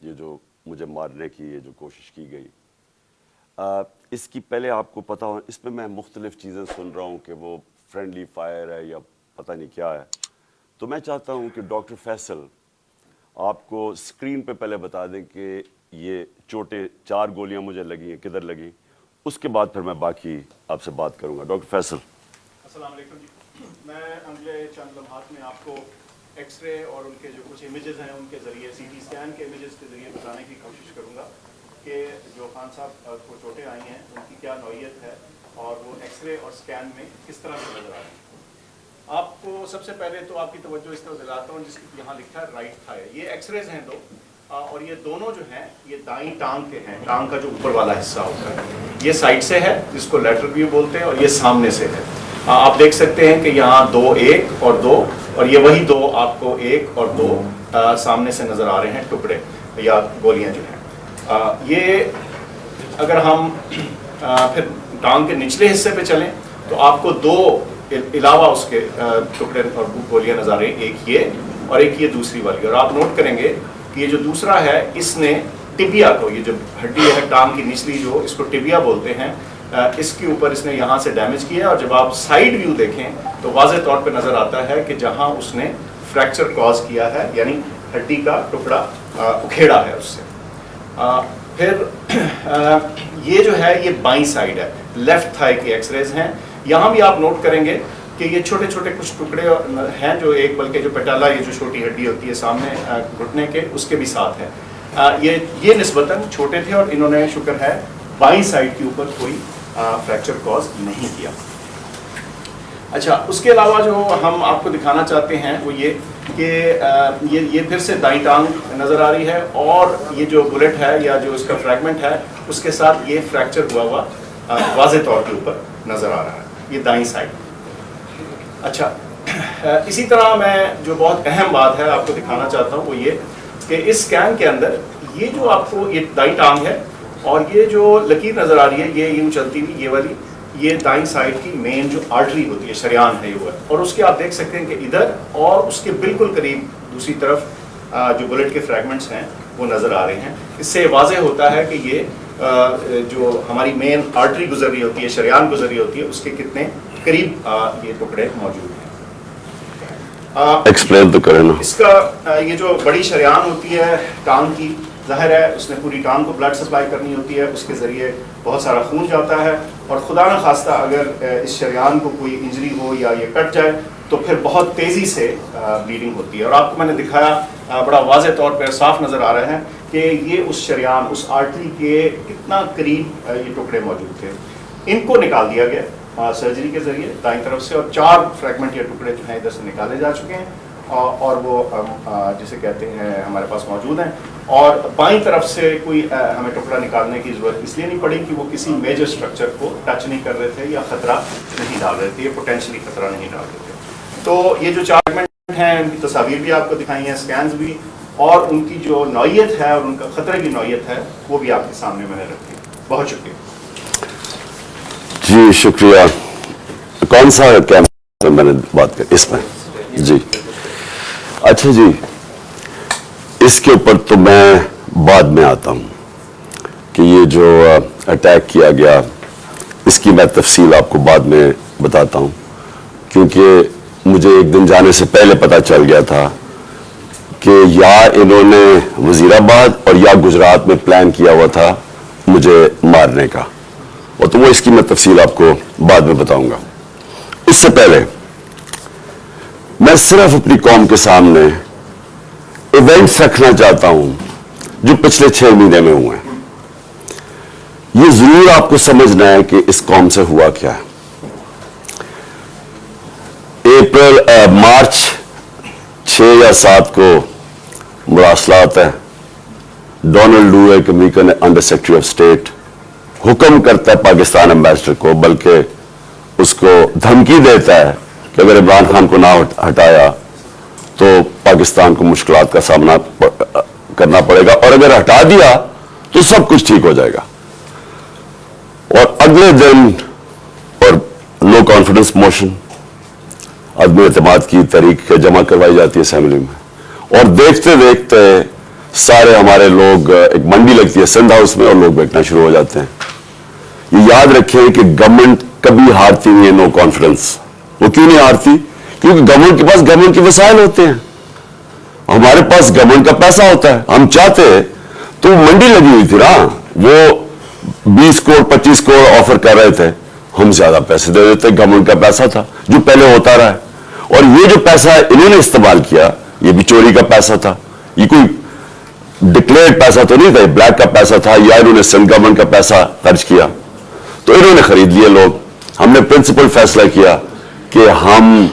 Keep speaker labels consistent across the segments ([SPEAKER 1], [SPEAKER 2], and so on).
[SPEAKER 1] ये जो मुझे मारने की ये जो कोशिश की गई, इसकी पहले आपको पता हो, इसमें मैं मुख्तलिफ चीज़ें सुन रहा हूँ कि वो फ्रेंडली फायर है या पता नहीं क्या है। तो मैं चाहता हूँ कि डॉक्टर फैसल आपको स्क्रीन पे पहले बता दें कि ये चोटें 4 गोलियां मुझे लगी हैं, किधर लगी, उसके बाद फिर मैं बाकी आपसे बात करूंगा। डॉक्टर फैसल।
[SPEAKER 2] अस्सलाम वालेकुम जी। मैं अगले चंद लम्हात में आपको एक्सरे और उनके जो कुछ इमेजेस हैं उनके ज़रिए, सीटी स्कैन के इमेजेस के ज़रिए बताने की कोशिश करूंगा कि जो खान साहब को चोटें आई हैं उनकी क्या नौइयत है और वो एक्सरे और स्कैन में किस तरह से नजर आ रहे हैं। आपको सबसे पहले तो आपकी तवज्जो इस तरह दिलाता हूँ जिसकी यहाँ लिखा है राइट थाई। ये एक्सरेज हैं दो, और ये दोनों जो हैं ये दाईं टांग के हैं। टांग का जो ऊपर वाला हिस्सा होता है ये साइड से है, जिसको लेटरल व्यू बोलते हैं, और ये सामने से है। आप देख सकते हैं कि यहाँ 2, 1 और 2, और ये वही 2 आपको 1 और 2 सामने से नजर आ रहे हैं टुकड़े या गोलियां जो हैं। ये अगर हम फिर टांग के निचले हिस्से पे चलें तो आपको 2 अलावा उसके टुकड़े और गोलियां नजर आ रही हैं, एक ये और एक ये दूसरी वाली। और आप नोट करेंगे कि ये जो दूसरा है इसने टिबिया को, ये जो हड्डी है टांग की निचली जो, इसको टिबिया बोलते हैं, इसके ऊपर इसने यहाँ से डैमेज किया। और जब आप साइड व्यू देखें तो वाज़ेह तौर पे नज़र आता है कि जहाँ उसने फ्रैक्चर कॉज किया है, यानी हड्डी का टुकड़ा उखेड़ा है उससे। फिर ये जो है ये बाईं साइड है, लेफ्ट थाई की एक्सरेज हैं। यहाँ भी आप नोट करेंगे कि ये छोटे छोटे कुछ टुकड़े हैं जो एक, बल्कि जो पेटाला, ये जो छोटी हड्डी होती है सामने घुटने के, उसके भी साथ है। ये निस्बतन छोटे थे और इन्होंने शुक्र है बाईं साइड के ऊपर कोई फ्रैक्चर कॉज नहीं किया। अच्छा, उसके अलावा जो हम आपको दिखाना चाहते हैं वो ये कि ये फिर से दाईं टांग नज़र आ रही है, और ये जो बुलेट है या जो इसका फ्रैगमेंट है उसके साथ ये फ्रैक्चर हुआ वाज़ेह तौर के ऊपर नज़र आ रहा है, ये दाईं साइड। अच्छा, इसी तरह मैं जो बहुत अहम बात है आपको दिखाना चाहता हूँ वो ये कि इस स्कैन के अंदर ये जो आपको ये दाईं टांग है और ये जो लकीर नज़र आ रही है ये यूँ चलती हुई, ये वाली, ये दाईं साइड की मेन जो आर्टरी होती है, शरियान है ये, और उसके आप देख सकते हैं कि इधर और उसके बिल्कुल करीब दूसरी तरफ जो बुलेट के फ्रैगमेंट्स हैं वो नज़र आ रहे हैं। इससे वाज़ेह होता है कि ये जो हमारी मेन आर्टरी गुजर रही होती है, शरियान गुजर रही होती है, उसके कितने करीब ये टुकड़े मौजूद हैं।
[SPEAKER 1] एक्सप्लेन तो करें ना।
[SPEAKER 2] इसका ये जो बड़ी शरियान होती है टांग की, जाहिर है उसने पूरी टांग को ब्लड सप्लाई करनी होती है, उसके ज़रिए बहुत सारा खून जाता है, और खुदा न खास्ता अगर इस शरियान को कोई इंजरी हो या ये कट जाए तो फिर बहुत तेज़ी से ब्लीडिंग होती है। और आपको मैंने दिखाया बड़ा वाज़ेह तौर पर साफ नज़र आ रहा है कि ये उस शरियान, उस आर्टरी के कितना करीब ये टुकड़े मौजूद थे। इनको निकाल दिया गया सर्जरी के ज़रिए दाईं तरफ से, और 4 फ्रैगमेंट या टुकड़े जो हैं इधर से निकाले जा चुके हैं, और वो जिसे कहते हैं हमारे पास मौजूद हैं। और बाईं तरफ से कोई हमें टुकड़ा निकालने की ज़रूरत इसलिए नहीं पड़ी कि वो किसी मेजर स्ट्रक्चर को टच नहीं कर रहे थे या ख़तरा नहीं डाल रहे थे, ये पोटेंशली ख़तरा नहीं डाल रहे थे। तो ये जो 4 फ्रैगमेंट हैं उनकी तस्वीर भी आपको दिखाई हैं, स्कैन्स भी, और उनकी जो नौइयत है और उनका ख़तरे की नौइयत है वो भी आपके सामने मैंने रखी। बहुत शुक्रिया
[SPEAKER 1] जी। शुक्रिया। कौन सा कैंप मैंने बात कर इसमें जी? अच्छा जी, इसके ऊपर तो मैं बाद में आता हूँ कि ये जो अटैक किया गया इसकी मैं तफसील आपको बाद में बताता हूँ, क्योंकि मुझे एक दिन जाने से पहले पता चल गया था कि या इन्होंने वजीराबाद और या गुजरात में प्लान किया हुआ था मुझे मारने का, और तो वो इसकी मैं तफसील आपको बाद में बताऊंगा। इससे पहले मैं सिर्फ अपनी कौम के सामने इवेंट्स रखना चाहता हूं जो पिछले 6 महीने में हुए हैं। ये जरूर आपको समझना है कि इस कौम से हुआ क्या है। मार्च 6 या 7 को मुरासलात है। डोनाल्ड लू एक American under secretary of state हुक्म करता है पाकिस्तान एम्बेसडर को, बल्कि उसको धमकी देता है कि अगर इमरान खान को ना हटाया तो पाकिस्तान को मुश्किलात का सामना करना पड़ेगा, और अगर हटा दिया तो सब कुछ ठीक हो जाएगा। और अगले दिन और नो कॉन्फिडेंस मोशन, अदम एतमाद की तहरीक जमा करवाई जाती है असेंबली में, और देखते देखते सारे हमारे लोग, एक मंडी लगती है सिंध हाउस में और लोग बैठना शुरू हो जाते हैं। ये याद रखें कि गवर्नमेंट कभी हारती नहीं है नो कॉन्फिडेंस। वो क्यों नहीं हारती? क्योंकि गवर्नमेंट के पास गवर्नमेंट के वसाइल होते हैं, हमारे पास गवर्नमेंट का पैसा होता है। हम चाहते तो मंडी लगी हुई थी ना, वो 20 करोड़ 25 करोड़ ऑफर कर रहे थे, हम ज्यादा पैसे दे देते। गवर्नमेंट का पैसा था जो पहले होता रहा है, और ये जो पैसा इन्होंने इस्तेमाल किया ये भी चोरी का पैसा था। ये कोई डिक्लेयर्ड पैसा तो नहीं था, ब्लैक का पैसा था, या इन्होंने सिंध गवर्नमेंट का पैसा खर्च किया तो इन्होंने खरीद लिए लोग। हमने प्रिंसिपल फैसला किया कि हम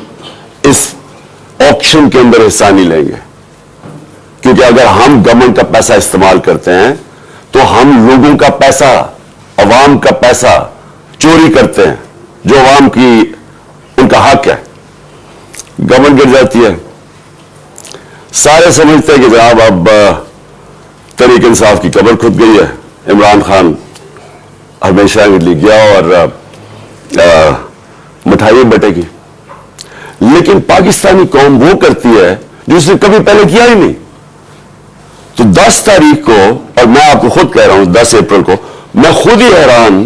[SPEAKER 1] इस ऑक्शन के अंदर हिस्सा नहीं लेंगे, क्योंकि अगर हम गवर्नमेंट का पैसा इस्तेमाल करते हैं तो हम लोगों का पैसा, अवाम का पैसा चोरी करते हैं, जो अवाम की उनका हक है। गवर्नमेंट गिर जाती है। सारे समझते हैं कि जनाब अब तहरीक इंसाफ की कब्र खुद गई है, इमरान खान हमेशा इटली गया और मिठाई बटेगी। लेकिन पाकिस्तानी कौम वो करती है जो उसने कभी पहले किया ही नहीं। तो 10 तारीख को, और मैं आपको खुद कह रहा हूं 10 अप्रैल को, मैं खुद ही हैरान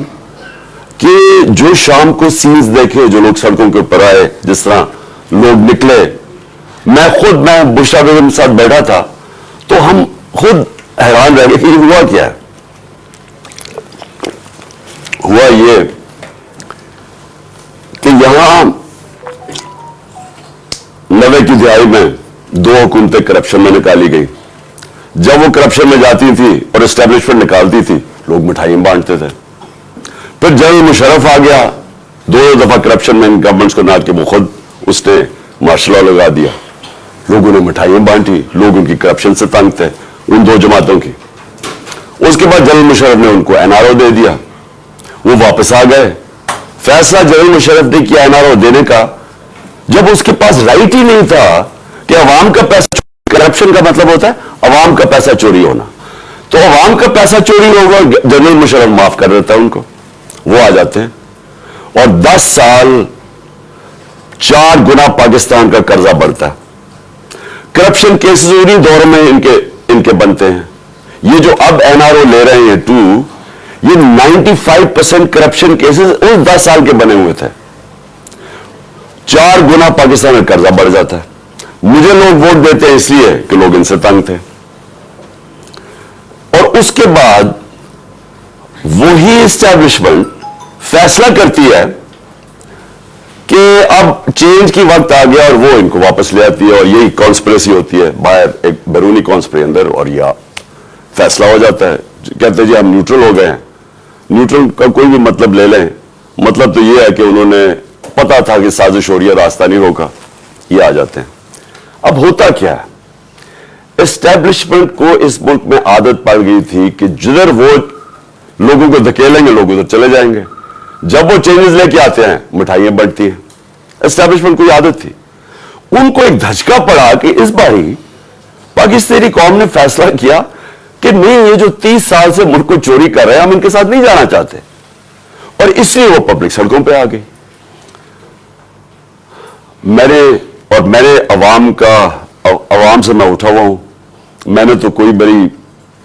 [SPEAKER 1] कि जो शाम को सीन्स देखे, जो लोग सड़कों के ऊपर आए, जिस तरह लोग निकले, मैं बुशरा बेगम के साथ बैठा था तो हम खुद हैरान रह गए कि हुआ क्या है। हुआ ये कि यहां 90 की दिहाई में 2 हुकूमतें करप्शन में निकाली गई। जब वो करप्शन में जाती थी और एस्टेब्लिशमेंट निकालती थी, लोग मिठाइयां बांटते थे। फिर जनरल मुशर्रफ आ गया, 2 दफा करप्शन में गवर्नमेंट्स को नाद के वो खुद उसने मार्शल लॉ लगा दिया, लोगों ने मिठाइयां बांटी, लोग उनकी करप्शन से तंग थे, उन 2 जमातों की। उसके बाद जनरल मुशर्रफ ने उनको एनआरओ दे दिया, वो वापस आ गए। फैसला जनरल मुशर्रफ ने किया एनआरओ देने का, जब उसके पास राइट ही नहीं था कि अवाम का पैसा, करप्शन का मतलब होता है अवाम का पैसा चोरी होना, तो अवाम का पैसा चोरी होगा, जनरल मुशर्रफ माफ कर देता है उनको, वो आ जाते हैं और 10 साल 4 गुना पाकिस्तान का कर्जा बढ़ता है। करप्शन केसेस उन्हीं दौर में इनके बनते हैं। ये जो अब एनआरओ ले रहे हैं 2, ये 95% करप्शन केसेस उस 10 साल के बने हुए थे। 4 गुना पाकिस्तान में कर्जा बढ़ जाता है। मुझे लोग वोट देते हैं इसलिए कि लोग इनसे तंग थे। और उसके बाद वही एस्टैब्लिशमेंट फैसला करती है कि अब चेंज की वक्त आ गया और वो इनको वापस ले आती है, और यही कॉन्स्पिरेसी होती है बाहर, एक बैरूनी कॉन्स्पिरेसी अंदर, और यह फैसला हो जाता है। कहते हैं जी हम न्यूट्रल हो गए हैं। न्यूट्रल का कोई भी मतलब ले लें, मतलब तो यह है कि उन्होंने पता था कि साजिश हो रही है, रास्ता नहीं रोका, ये आ जाते हैं। अब होता क्या है, एस्टैब्लिशमेंट को इस मुल्क में आदत पड़ गई थी कि जिधर वो लोगों को धकेलेंगे लोग उधर चले जाएंगे। जब वो चेंजेस लेके आते हैं मिठाइयां बढ़ती हैं। एस्टैब्लिशमेंट को आदत थी। उनको एक धचका पड़ा कि इस बारी पाकिस्तानी कौम ने फैसला किया कि नहीं, ये जो 30 साल से मुल्क को चोरी कर रहे हैं, हम इनके साथ नहीं जाना चाहते, और इसलिए वो पब्लिक सड़कों पे आ गई। मैंने अवाम से मैं उठा हुआ हूं। मैंने तो कोई मेरी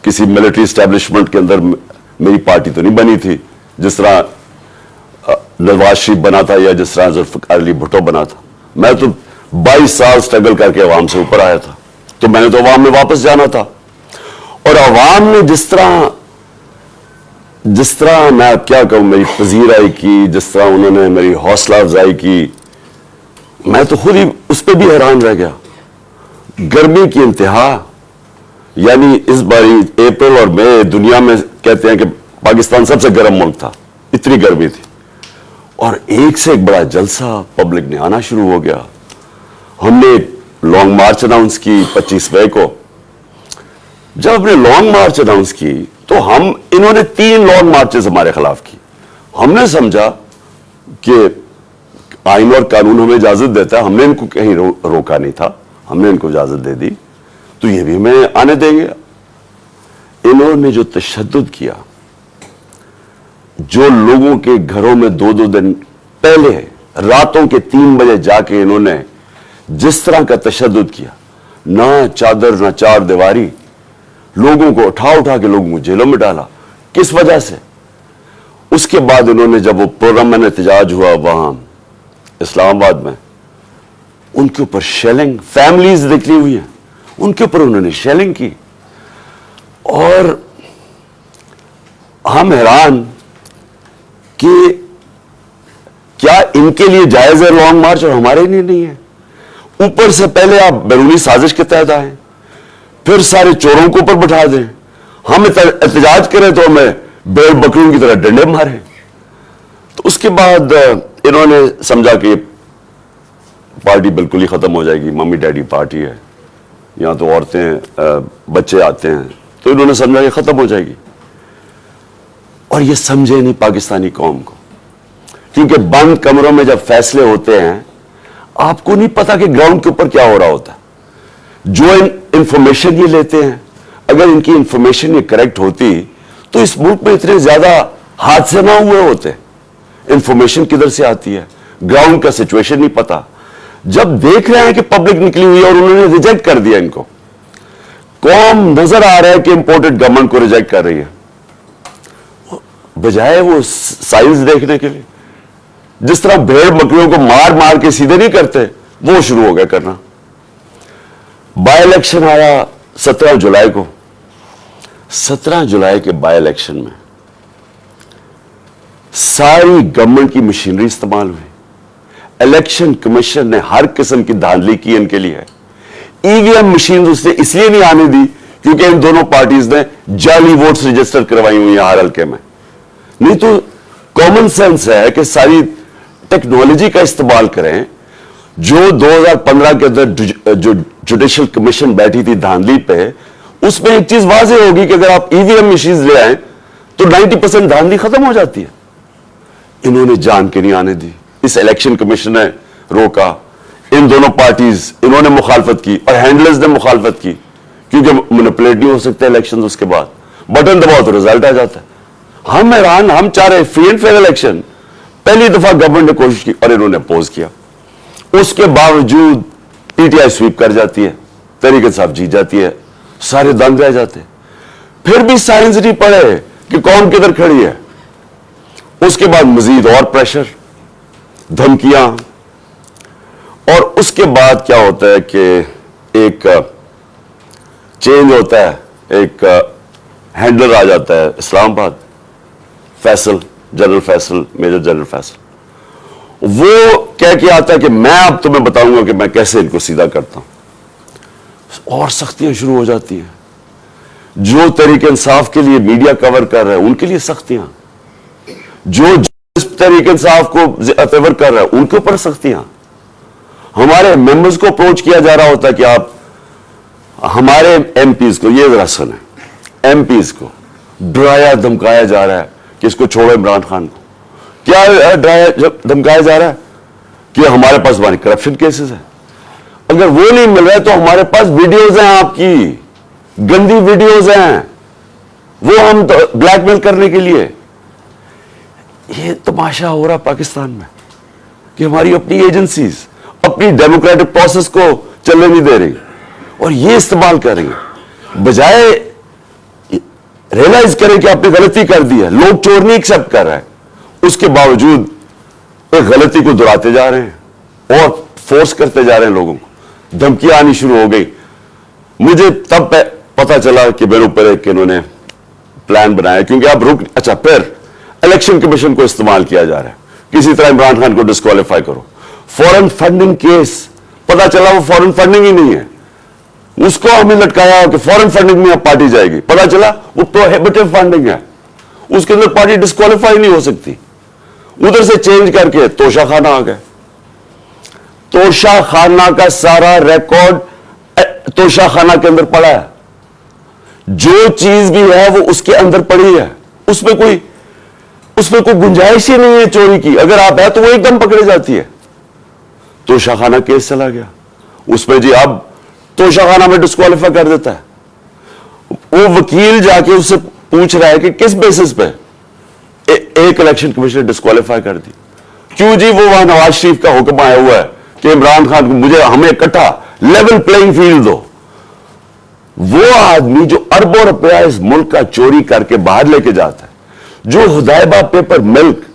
[SPEAKER 1] किसी मिलिट्री एस्टैब्लिशमेंट के अंदर मेरी पार्टी तो नहीं बनी थी, जिस तरह नवाज शरीफ बना था या जिस तरह जुल्फिकार अली भुट्टो बना था। मैं तो 22 साल स्ट्रगल करके अवाम से ऊपर आया था, तो मैंने तो अवाम में वापस जाना था। और अवाम ने जिस तरह मैं क्या कहूं, मेरी पजीराई की, जिस तरह उन्होंने मेरी हौसला अफजाई की, मैं तो खुद ही उस पर भी हैरान रह गया। गर्मी की इंतहा, यानी इस बारी अप्रैल और मई दुनिया में कहते हैं कि पाकिस्तान सबसे गर्म मुल्क था, इतनी गर्मी थी, और एक से एक बड़ा जलसा, पब्लिक ने आना शुरू हो गया। हमने लॉन्ग मार्च अनाउंस की 25 मई को। जब हमने लॉन्ग मार्च अनाउंस की तो इन्होंने 3 लॉन्ग मार्चेस हमारे खिलाफ की। हमने समझा कि आईन और कानून हमें इजाजत देता है, हमने इनको कहीं रोका नहीं था, हमने इनको इजाजत दे दी, तो ये भी हमें आने देंगे। इन्होंने जो तशद्दुद किया, जो लोगों के घरों में 2-2 दिन पहले रातों के 3 बजे जाके इन्होंने जिस तरह का तशद्दुद किया, ना चादर ना चार दीवारी, लोगों को उठा उठा के लोगों को जेलों में डाला। किस वजह से? उसके बाद उन्होंने जब वो पुरअमन एहतजाज हुआ वहां इस्लामाबाद में, उनके ऊपर शेलिंग, फैमिलीज निकली हुई हैं, उनके ऊपर उन्होंने शेलिंग की। और हम हैरान कि क्या इनके लिए जायज है लॉन्ग मार्च और हमारे लिए नहीं है? ऊपर से पहले आप बैरूनी साजिश के तहत आए, फिर सारे चोरों को ऊपर बैठा दें, हम एहतजाज करें तो हमें भेड़ बकरियों की तरह डंडे मारे। तो उसके बाद इन्होंने समझा कि पार्टी बिल्कुल ही खत्म हो जाएगी, मम्मी डैडी पार्टी है, यहां तो औरतें बच्चे आते हैं, तो इन्होंने समझा कि खत्म हो जाएगी। और ये समझे नहीं पाकिस्तानी कौम को, क्योंकि बंद कमरों में जब फैसले होते हैं आपको नहीं पता कि ग्राउंड के ऊपर क्या हो रहा होता है। जो इंफॉर्मेशन ये लेते हैं, अगर इनकी इंफॉर्मेशन ये करेक्ट होती तो इस मुल्क में इतने ज्यादा हादसे ना हुए होते। इंफॉर्मेशन किधर से आती है, ग्राउंड का सिचुएशन नहीं पता। जब देख रहे हैं कि पब्लिक निकली हुई है और उन्होंने रिजेक्ट कर दिया इनको, कौम नजर आ रहा है कि इंपोर्टेड गवर्नमेंट को रिजेक्ट कर रही है, बजाय वो साइंस देखने के लिए जिस तरह भेड़ बकरियों को मार मार के सीधे नहीं करते, वो शुरू हो गया करना। बाय इलेक्शन आया 17 जुलाई को। 17 जुलाई के बाय इलेक्शन में सारी गवर्नमेंट की मशीनरी इस्तेमाल हुई। इलेक्शन कमीशन ने हर किस्म की धांधली की इनके लिए। ईवीएम मशीन उसने इसलिए नहीं आने दी क्योंकि इन दोनों पार्टीज ने जाली वोट्स रजिस्टर करवाई हुई है हर हल्के में। नहीं तो कॉमन सेंस है कि सारी टेक्नोलॉजी का इस्तेमाल करें। जो 2015 के अंदर जो जुडिशियल कमीशन बैठी थी धांधली पे, उसमें एक चीज वाज़ेह होगी कि अगर आप ईवीएम मशीन ले आए तो 90% धांधली खत्म हो जाती है। इन्होंने जान के नहीं आने दी, इस इलेक्शन कमीशन ने रोका। इन दोनों पार्टीज, इन्होंने मुखालफत की और हैंडलर्स ने मुखालफत की, क्योंकि मैनिपुलेट नहीं हो सकते इलेक्शन। उसके बाद बटन दबाओ तो रिजल्ट आ जाता है। हम हैरान, हम चाह रहे फ्री एंड फेयर इलेक्शन। पहली दफा गवर्नमेंट ने कोशिश की और इन्होंने अपोज किया। उसके बावजूद पीटीआई स्वीप कर जाती है, तहरीक इंसाफ जीत जाती है, सारे दंग रह जाते। फिर भी साइंस नहीं पड़े कि कौन किधर खड़ी है। उसके बाद मजीद और प्रेशर, धमकियां, और उसके बाद क्या होता है कि एक चेंज होता है, एक हैंडलर आ जाता है Islamabad, Faisal, general Faisal, major general Faisal. वो कह के आता है कि मैं अब तुम्हें बताऊंगा कि मैं कैसे इनको सीधा करता हूं। और सख्तियां शुरू हो जाती हैं। जो तरीके इंसाफ के लिए मीडिया कवर कर रहा है उनके लिए सख्तियां, जो तरीके इंसाफ को फेवर कर रहा है उनके ऊपर सख्तियां। हमारे मेंबर्स को अप्रोच किया जा रहा होता है कि आप हमारे एमपीज को, ये जरा सुने, एमपीज को डराया धमकाया जा रहा है कि इसको छोड़ो इमरान खान को। क्या डराया धमकाया जा रहा है कि हमारे पास हमारी करप्शन केसेस है। अगर वो नहीं मिल रहा है तो हमारे पास वीडियोज हैं, आपकी गंदी वीडियोज हैं, वो हम तो ब्लैकमेल करने के लिए। ये तमाशा हो रहा पाकिस्तान में कि हमारी अपनी एजेंसीज अपनी डेमोक्रेटिक प्रोसेस को चलने नहीं दे रही और ये इस्तेमाल कर रही है, बजाय रियलाइज करें कि आपने गलती कर दी है। लोग चोर नहीं एक्सेप्ट कर रहा है, उसके बावजूद एक गलती को दोहराते जा रहे हैं और फोर्स करते जा रहे हैं लोगों को। धमकियां आनी शुरू हो गई। मुझे तब पता चला कि मेरे ऊपर एक इन्होंने प्लान बनाया, क्योंकि आप रुक, अच्छा, फिर इलेक्शन कमीशन को इस्तेमाल किया जा रहा है, किसी तरह इमरान खान को डिस्क्वालीफाई करो। फॉरेन फंडिंग केस, पता चला वो फॉरेन फंडिंग ही नहीं है, उसको हमें लटकाया कि फॉरेन फंडिंग में अब पार्टी जाएगी। पता चला वो प्रोहिबिटिव फंडिंग है, उसके अंदर पार्टी डिस्क्वालीफाई नहीं हो सकती। उधर से चेंज करके तोशा खाना आ गया। तोशा खाना का सारा रिकॉर्ड तोशा खाना के अंदर पड़ा है। जो चीज भी है वो उसके अंदर पड़ी है, उसमें कोई गुंजाइश ही नहीं है चोरी की। अगर आप है तो वो एकदम पकड़ी जाती है। तोशा खाना केस चला गया, उसमें जी अब तोशा खाना में डिस्क्वालीफाई कर देता है। वो वकील जाके उससे पूछ रहा है कि किस बेसिस पे एक इलेक्शन कमीशन डिस्क्वालीफाई कर दी। क्यों जी? वो वहां नवाज शरीफ का हुक्म आया हुआ है कि इमरान खान को, हमें इकट्ठा लेवल प्लेइंग फील्ड दो। वो आदमी जो अरबों रुपया इस मुल्क का चोरी करके बाहर लेके जाता है, जो हुदैबा पेपर मिल्क,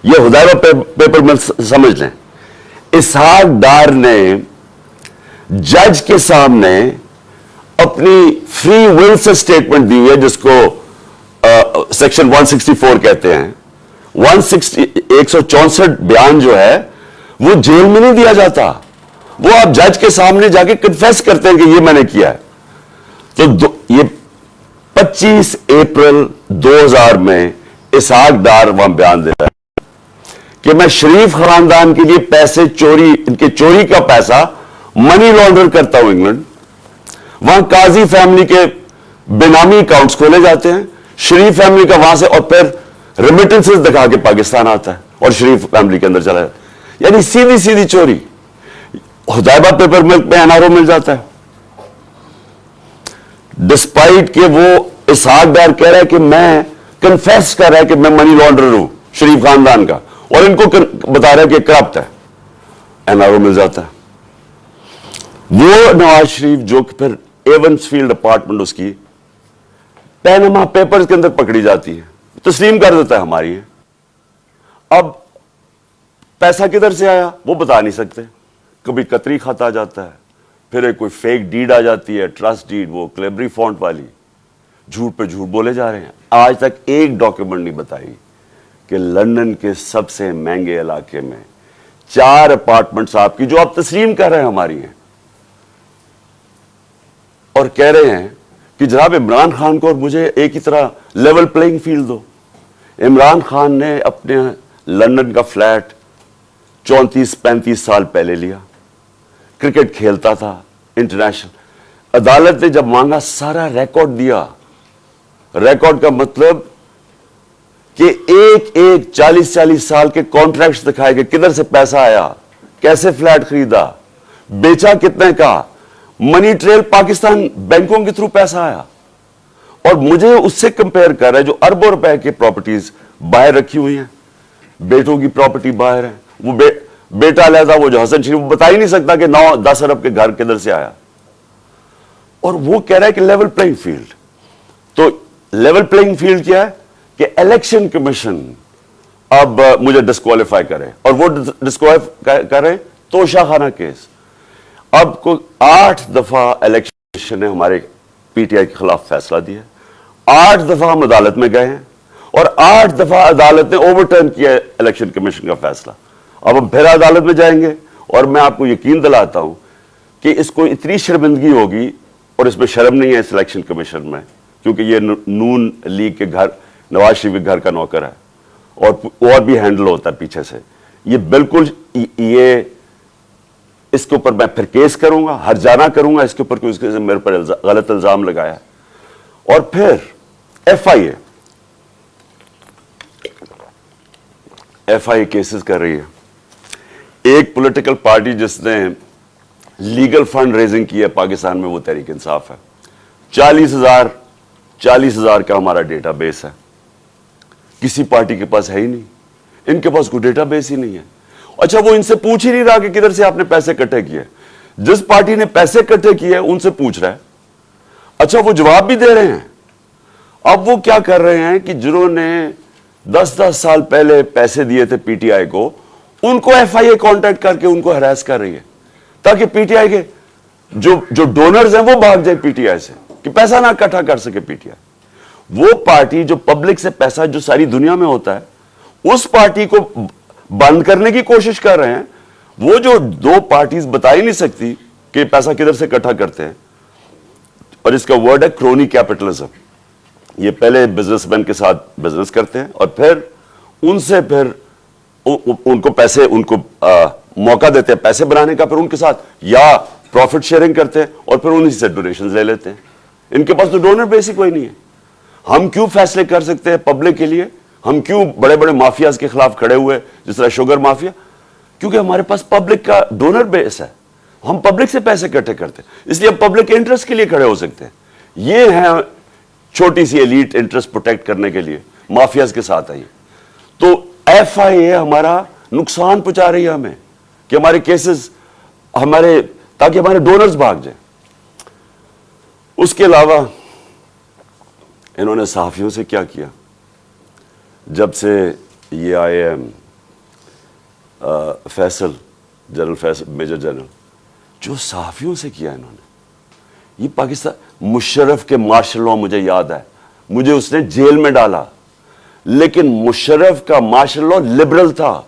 [SPEAKER 1] ये हुदैबा पेपर मिल्क समझ लें, इसहाक डार ने जज के सामने अपनी फ्री विल से स्टेटमेंट दी है, जिसको सेक्शन 164 कहते हैं। 164 बयान जो है वो जेल में नहीं दिया जाता, वो आप जज के सामने जाके कन्फेस करते हैं कि ये मैंने किया है। तो ये 25 अप्रैल 2000 में इसहाक डार वहां बयान देता है कि मैं शरीफ खानदान के लिए पैसे चोरी, इनके चोरी का पैसा मनी लॉन्ड्रर करता हूं इंग्लैंड। वहां काजी फैमिली के बेनामी अकाउंट्स खोले जाते हैं, शरीफ फैमिली का वहां से, और फिर रेमिटेंसेस दिखा के पाकिस्तान आता है और शरीफ फैमिली के अंदर चला जाता है। यानी सीधी सीधी चोरी। हुदैबा पेपर मिल्क में एनआरओ मिल जाता है, डिस्पाइट के वो इसहाक डार कह रहा है कि मैं कन्फेस कर रहा है कि मैं मनी लॉन्ड्रर हूं शरीफ खानदान का, और इनको बता रहा है कि करप्ट है, एनआरओ मिल जाता है। वो नवाज शरीफ जो कि फिर एवंसफील्ड अपार्टमेंट उसकी पैनामा पेपर्स के अंदर पकड़ी जाती है, तस्लीम कर देता है हमारी है। अब पैसा किधर से आया वो बता नहीं सकते, कभी कतरी खाता आ जाता है, फिर एक कोई फेक डीड आ जाती है, ट्रस्ट डीड, वो क्लेबरी फॉन्ट वाली, झूठ पे झूठ बोले जा रहे हैं। आज तक एक डॉक्यूमेंट नहीं बताई कि लंदन के सबसे महंगे इलाके में 4 अपार्टमेंट्स आपकी, जो आप तस्लीम कर रहे हैं हमारी हैं, और कह रहे हैं कि जनाब इमरान खान को और मुझे एक ही तरह लेवल प्लेइंग फील्ड दो। इमरान खान ने अपने लंदन का फ्लैट 34-35 साल पहले लिया, क्रिकेट खेलता था इंटरनेशनल। अदालत ने जब मांगा सारा रिकॉर्ड दिया। रिकॉर्ड का मतलब कि एक 40-40 साल के कॉन्ट्रैक्ट्स दिखाए गए, किधर से पैसा आया, कैसे फ्लैट खरीदा, बेचा कितने का, मनी ट्रेल पाकिस्तान बैंकों के थ्रू पैसा आया। और मुझे उससे कंपेयर कर रहा है जो अरबों रुपए की प्रॉपर्टीज बाहर रखी हुई हैं, बेटों की प्रॉपर्टी बाहर है, वो बेटा अलहदा, वो जो हसन शरीफ बता ही नहीं सकता कि 9-10 अरब के घर किधर से आया, और वो कह रहा है कि लेवल प्लेइंग फील्ड। तो लेवल प्लेइंग फील्ड क्या है कि इलेक्शन कमीशन अब मुझे डिस्क्वालीफाई करे, और वो डिस्क्वालीफाई करे तोशाखाना केस। अब को 8 दफा इलेक्शन ने हमारे पीटीआई के खिलाफ फैसला दिया, 8 दफा हम अदालत में गए हैं, और 8 दफा अदालत ने ओवरटर्न किया इलेक्शन कमीशन का फैसला। अब हम फिर अदालत में जाएंगे, और मैं आपको यकीन दिलाता हूं कि इसको इतनी शर्मिंदगी होगी, और इसमें शर्म नहीं है इस इलेक्शन कमीशन में, क्योंकि ये नून लीग के घर, नवाज शरीफ के घर का नौकर है, और भी हैंडल होता है पीछे से। ये बिल्कुल ये इसके ऊपर मैं फिर केस करूंगा, हर्जाना करूंगा इसके ऊपर, क्योंकि इसके मेरे पर गलत इल्जाम लगाया। और फिर एफआईए केसेस कर रही है। एक पॉलिटिकल पार्टी जिसने लीगल फंड रेजिंग की है पाकिस्तान में, वो तहरीक इंसाफ है। 40,000 का हमारा डेटाबेस है, किसी पार्टी के पास है ही नहीं, इनके पास कोई डेटाबेस ही नहीं है। अच्छा, वो इनसे पूछ ही नहीं रहा कि किधर से आपने पैसे इकट्ठे किए। जिस पार्टी ने पैसे इकट्ठे किए उनसे पूछ रहा है। अच्छा, वो जवाब भी दे रहे हैं। अब वो क्या कर रहे हैं कि जिन्होंने 10-10 साल पहले पैसे दिए थे पीटीआई को, उनको एफआईए कांटेक्ट करके उनको हरास कर रही है, ताकि पीटीआई के जो डोनर्स हैं वो भाग जाए पीटीआई से, कि पैसा ना इकट्ठा कर सके पीटीआई। वो पार्टी जो पब्लिक से पैसा, जो सारी दुनिया में होता है, उस पार्टी को बंद करने की कोशिश कर रहे हैं। वो जो 2 पार्टीज बता ही नहीं सकती कि पैसा किधर से इकट्ठा करते हैं, और इसका वर्ड है क्रोनी कैपिटलिज्म। ये पहले बिजनेसमैन के साथ बिजनेस करते हैं, और फिर उनसे फिर उनको पैसे, उनको मौका देते हैं पैसे बनाने का, फिर उनके साथ या प्रॉफिट शेयरिंग करते हैं, और फिर उन्हीं से डोनेशन ले लेते हैं। इनके पास तो डोनर बेसिक कोई नहीं है। हम क्यों फैसले कर सकते हैं पब्लिक के लिए? हम क्यों बड़े बड़े माफियाज के खिलाफ खड़े हुए, जिस तरह शुगर माफिया? क्योंकि हमारे पास पब्लिक का डोनर बेस है, हम पब्लिक से पैसे इकट्ठे करते हैं, इसलिए हम पब्लिक के इंटरेस्ट के लिए खड़े हो सकते हैं। ये है छोटी सी एलीट इंटरेस्ट प्रोटेक्ट करने के लिए माफियाज के साथ आई। तो एफआईए हमारा नुकसान पहुंचा रही है हमें, कि हमारे केसेस, ताकि हमारे डोनर्स भाग जाए। उसके अलावा इन्होंने सहाफियों से क्या किया? जब से ये आए Faisal, general Faisal, major general, जो सहाफियों से किया इन्होंने, ये पाकिस्तान, मुशर्रफ के मार्शल लॉ मुझे याद है, मुझे उसने जेल में डाला, लेकिन मुशर्रफ का मार्शल लॉ लिबरल था।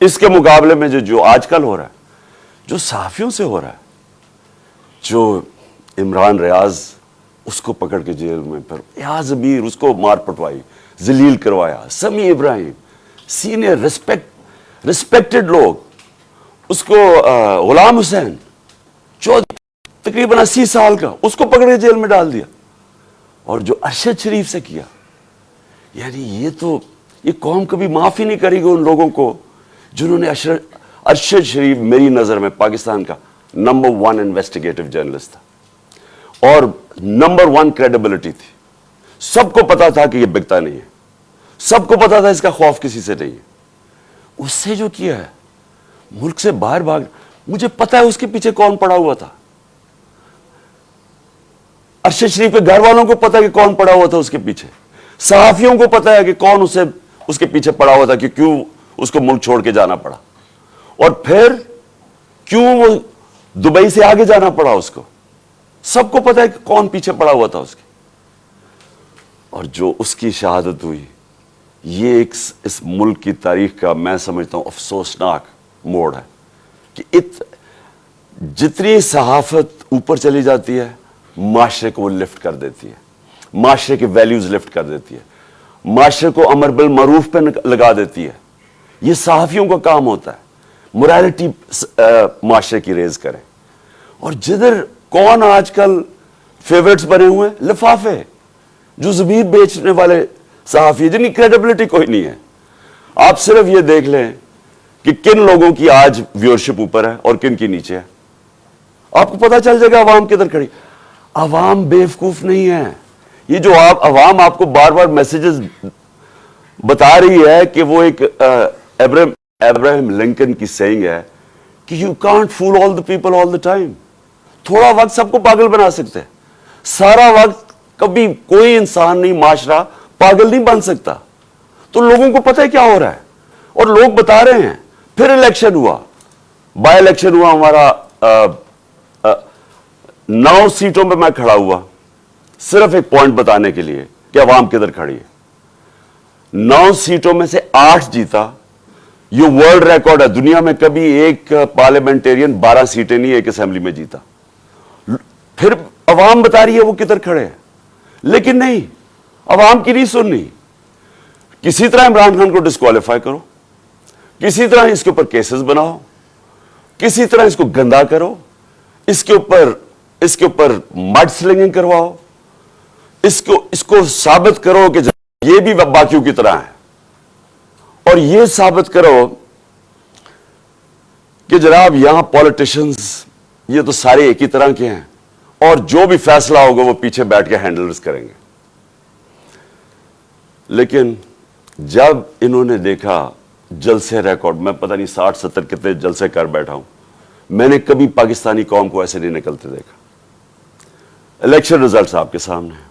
[SPEAKER 1] इसके मुकाबले में जो आजकल हो रहा है, जो सहाफियों से हो रहा है, जो इमरान रियाज, उसको पकड़ के जेल में, फिर याज अमीर उसको मार पटवाई, जलील करवाया, समी इब्राहिम, सीनियर रिस्पेक्टेड लोग, उसको गुलाम हुसैन तकरीबन 80 साल का, उसको पकड़ के जेल में डाल दिया। और जो अरशद शरीफ से किया, यानी ये कौम कभी माफ ही नहीं करेगी उन लोगों को जिन्होंने अरशद शरीफ मेरी नजर में पाकिस्तान का नंबर 1 इन्वेस्टिगेटिव जर्नलिस्ट था और नंबर 1 क्रेडिबिलिटी थी। सबको पता था कि ये बिकता नहीं है, सबको पता था इसका खौफ किसी से नहीं है। उससे जो किया है, मुल्क से बाहर भाग, मुझे पता है उसके पीछे कौन पड़ा हुआ था। अरशद शरीफ के घर वालों को पता है कि कौन पड़ा हुआ था उसके पीछे, सहाफियों को पता है कि कौन उसके पीछे पड़ा हुआ था, कि क्यों उसको मुल्क छोड़ के जाना पड़ा, और फिर क्यों वो दुबई से आगे जाना पड़ा उसको। सबको पता है कि कौन पीछे पड़ा हुआ था उसके। और जो उसकी शहादत हुई, ये इस मुल्क की तारीख का मैं समझता हूं अफसोसनाक मोड़ है कि जितनी सहाफत ऊपर चली जाती है, माशरे को वो लिफ्ट कर देती है, माशरे के वैल्यूज लिफ्ट कर देती है, माशरे को अमर बिल मरूफ पे लगा देती है। ये सहाफियों का काम होता है, मोरालिटी माशरे की रेज करें। और जिधर कौन आजकल फेवरेट्स बने हुए हैं, लिफाफे, जो ज़मीर बेचने वाले सहाफी जिनकी क्रेडिबिलिटी कोई नहीं है। आप सिर्फ ये देख लें कि किन लोगों की आज व्यूअरशिप ऊपर है और किन की नीचे है, आपको पता चल जाएगा अवाम किधर खड़ी। अवाम बेवकूफ नहीं है। ये जो अवाम आपको बार बार मैसेजेस बता रही है कि वो एक अब्राहम लिंकन की सेइंग है कि you can't fool all the people all the time. थोड़ा वक्त सबको पागल बना सकते हैं, सारा वक्त कभी कोई इंसान नहीं, माशरा पागल नहीं बन सकता। तो लोगों को पता है क्या हो रहा है और लोग बता रहे हैं। फिर इलेक्शन हुआ, बाय इलेक्शन हुआ हमारा, 9 सीटों पे मैं खड़ा हुआ सिर्फ एक पॉइंट बताने के लिए कि अवाम किधर खड़ी है। 9 सीटों में से 8 जीता। ये वर्ल्ड रिकॉर्ड है, दुनिया में कभी एक पार्लियामेंटेरियन 12 सीटें नहीं एक असेंबली में जीता। फिर अवाम बता रही है वो किधर खड़े हैं, लेकिन नहीं, अवाम की नहीं सुननी। किसी तरह इमरान खान को डिस्क्वालीफाई करो, किसी तरह इसके ऊपर केसेस बनाओ, किसी तरह इसको गंदा करो, इसके ऊपर मड स्लिंगिंग करवाओ, इसको साबित करो कि ये भी बाकियों की तरह है, और ये साबित करो कि जनाब यहां पॉलिटिशियंस ये तो सारे एक ही तरह के हैं और जो भी फैसला होगा वो पीछे बैठ के हैंडल्स करेंगे। लेकिन जब इन्होंने देखा जलसे रिकॉर्ड, मैं पता नहीं 60-70 कितने जलसे कर बैठा हूं, मैंने कभी पाकिस्तानी कौम को ऐसे नहीं निकलते देखा। इलेक्शन रिजल्ट्स आपके सामने हैं।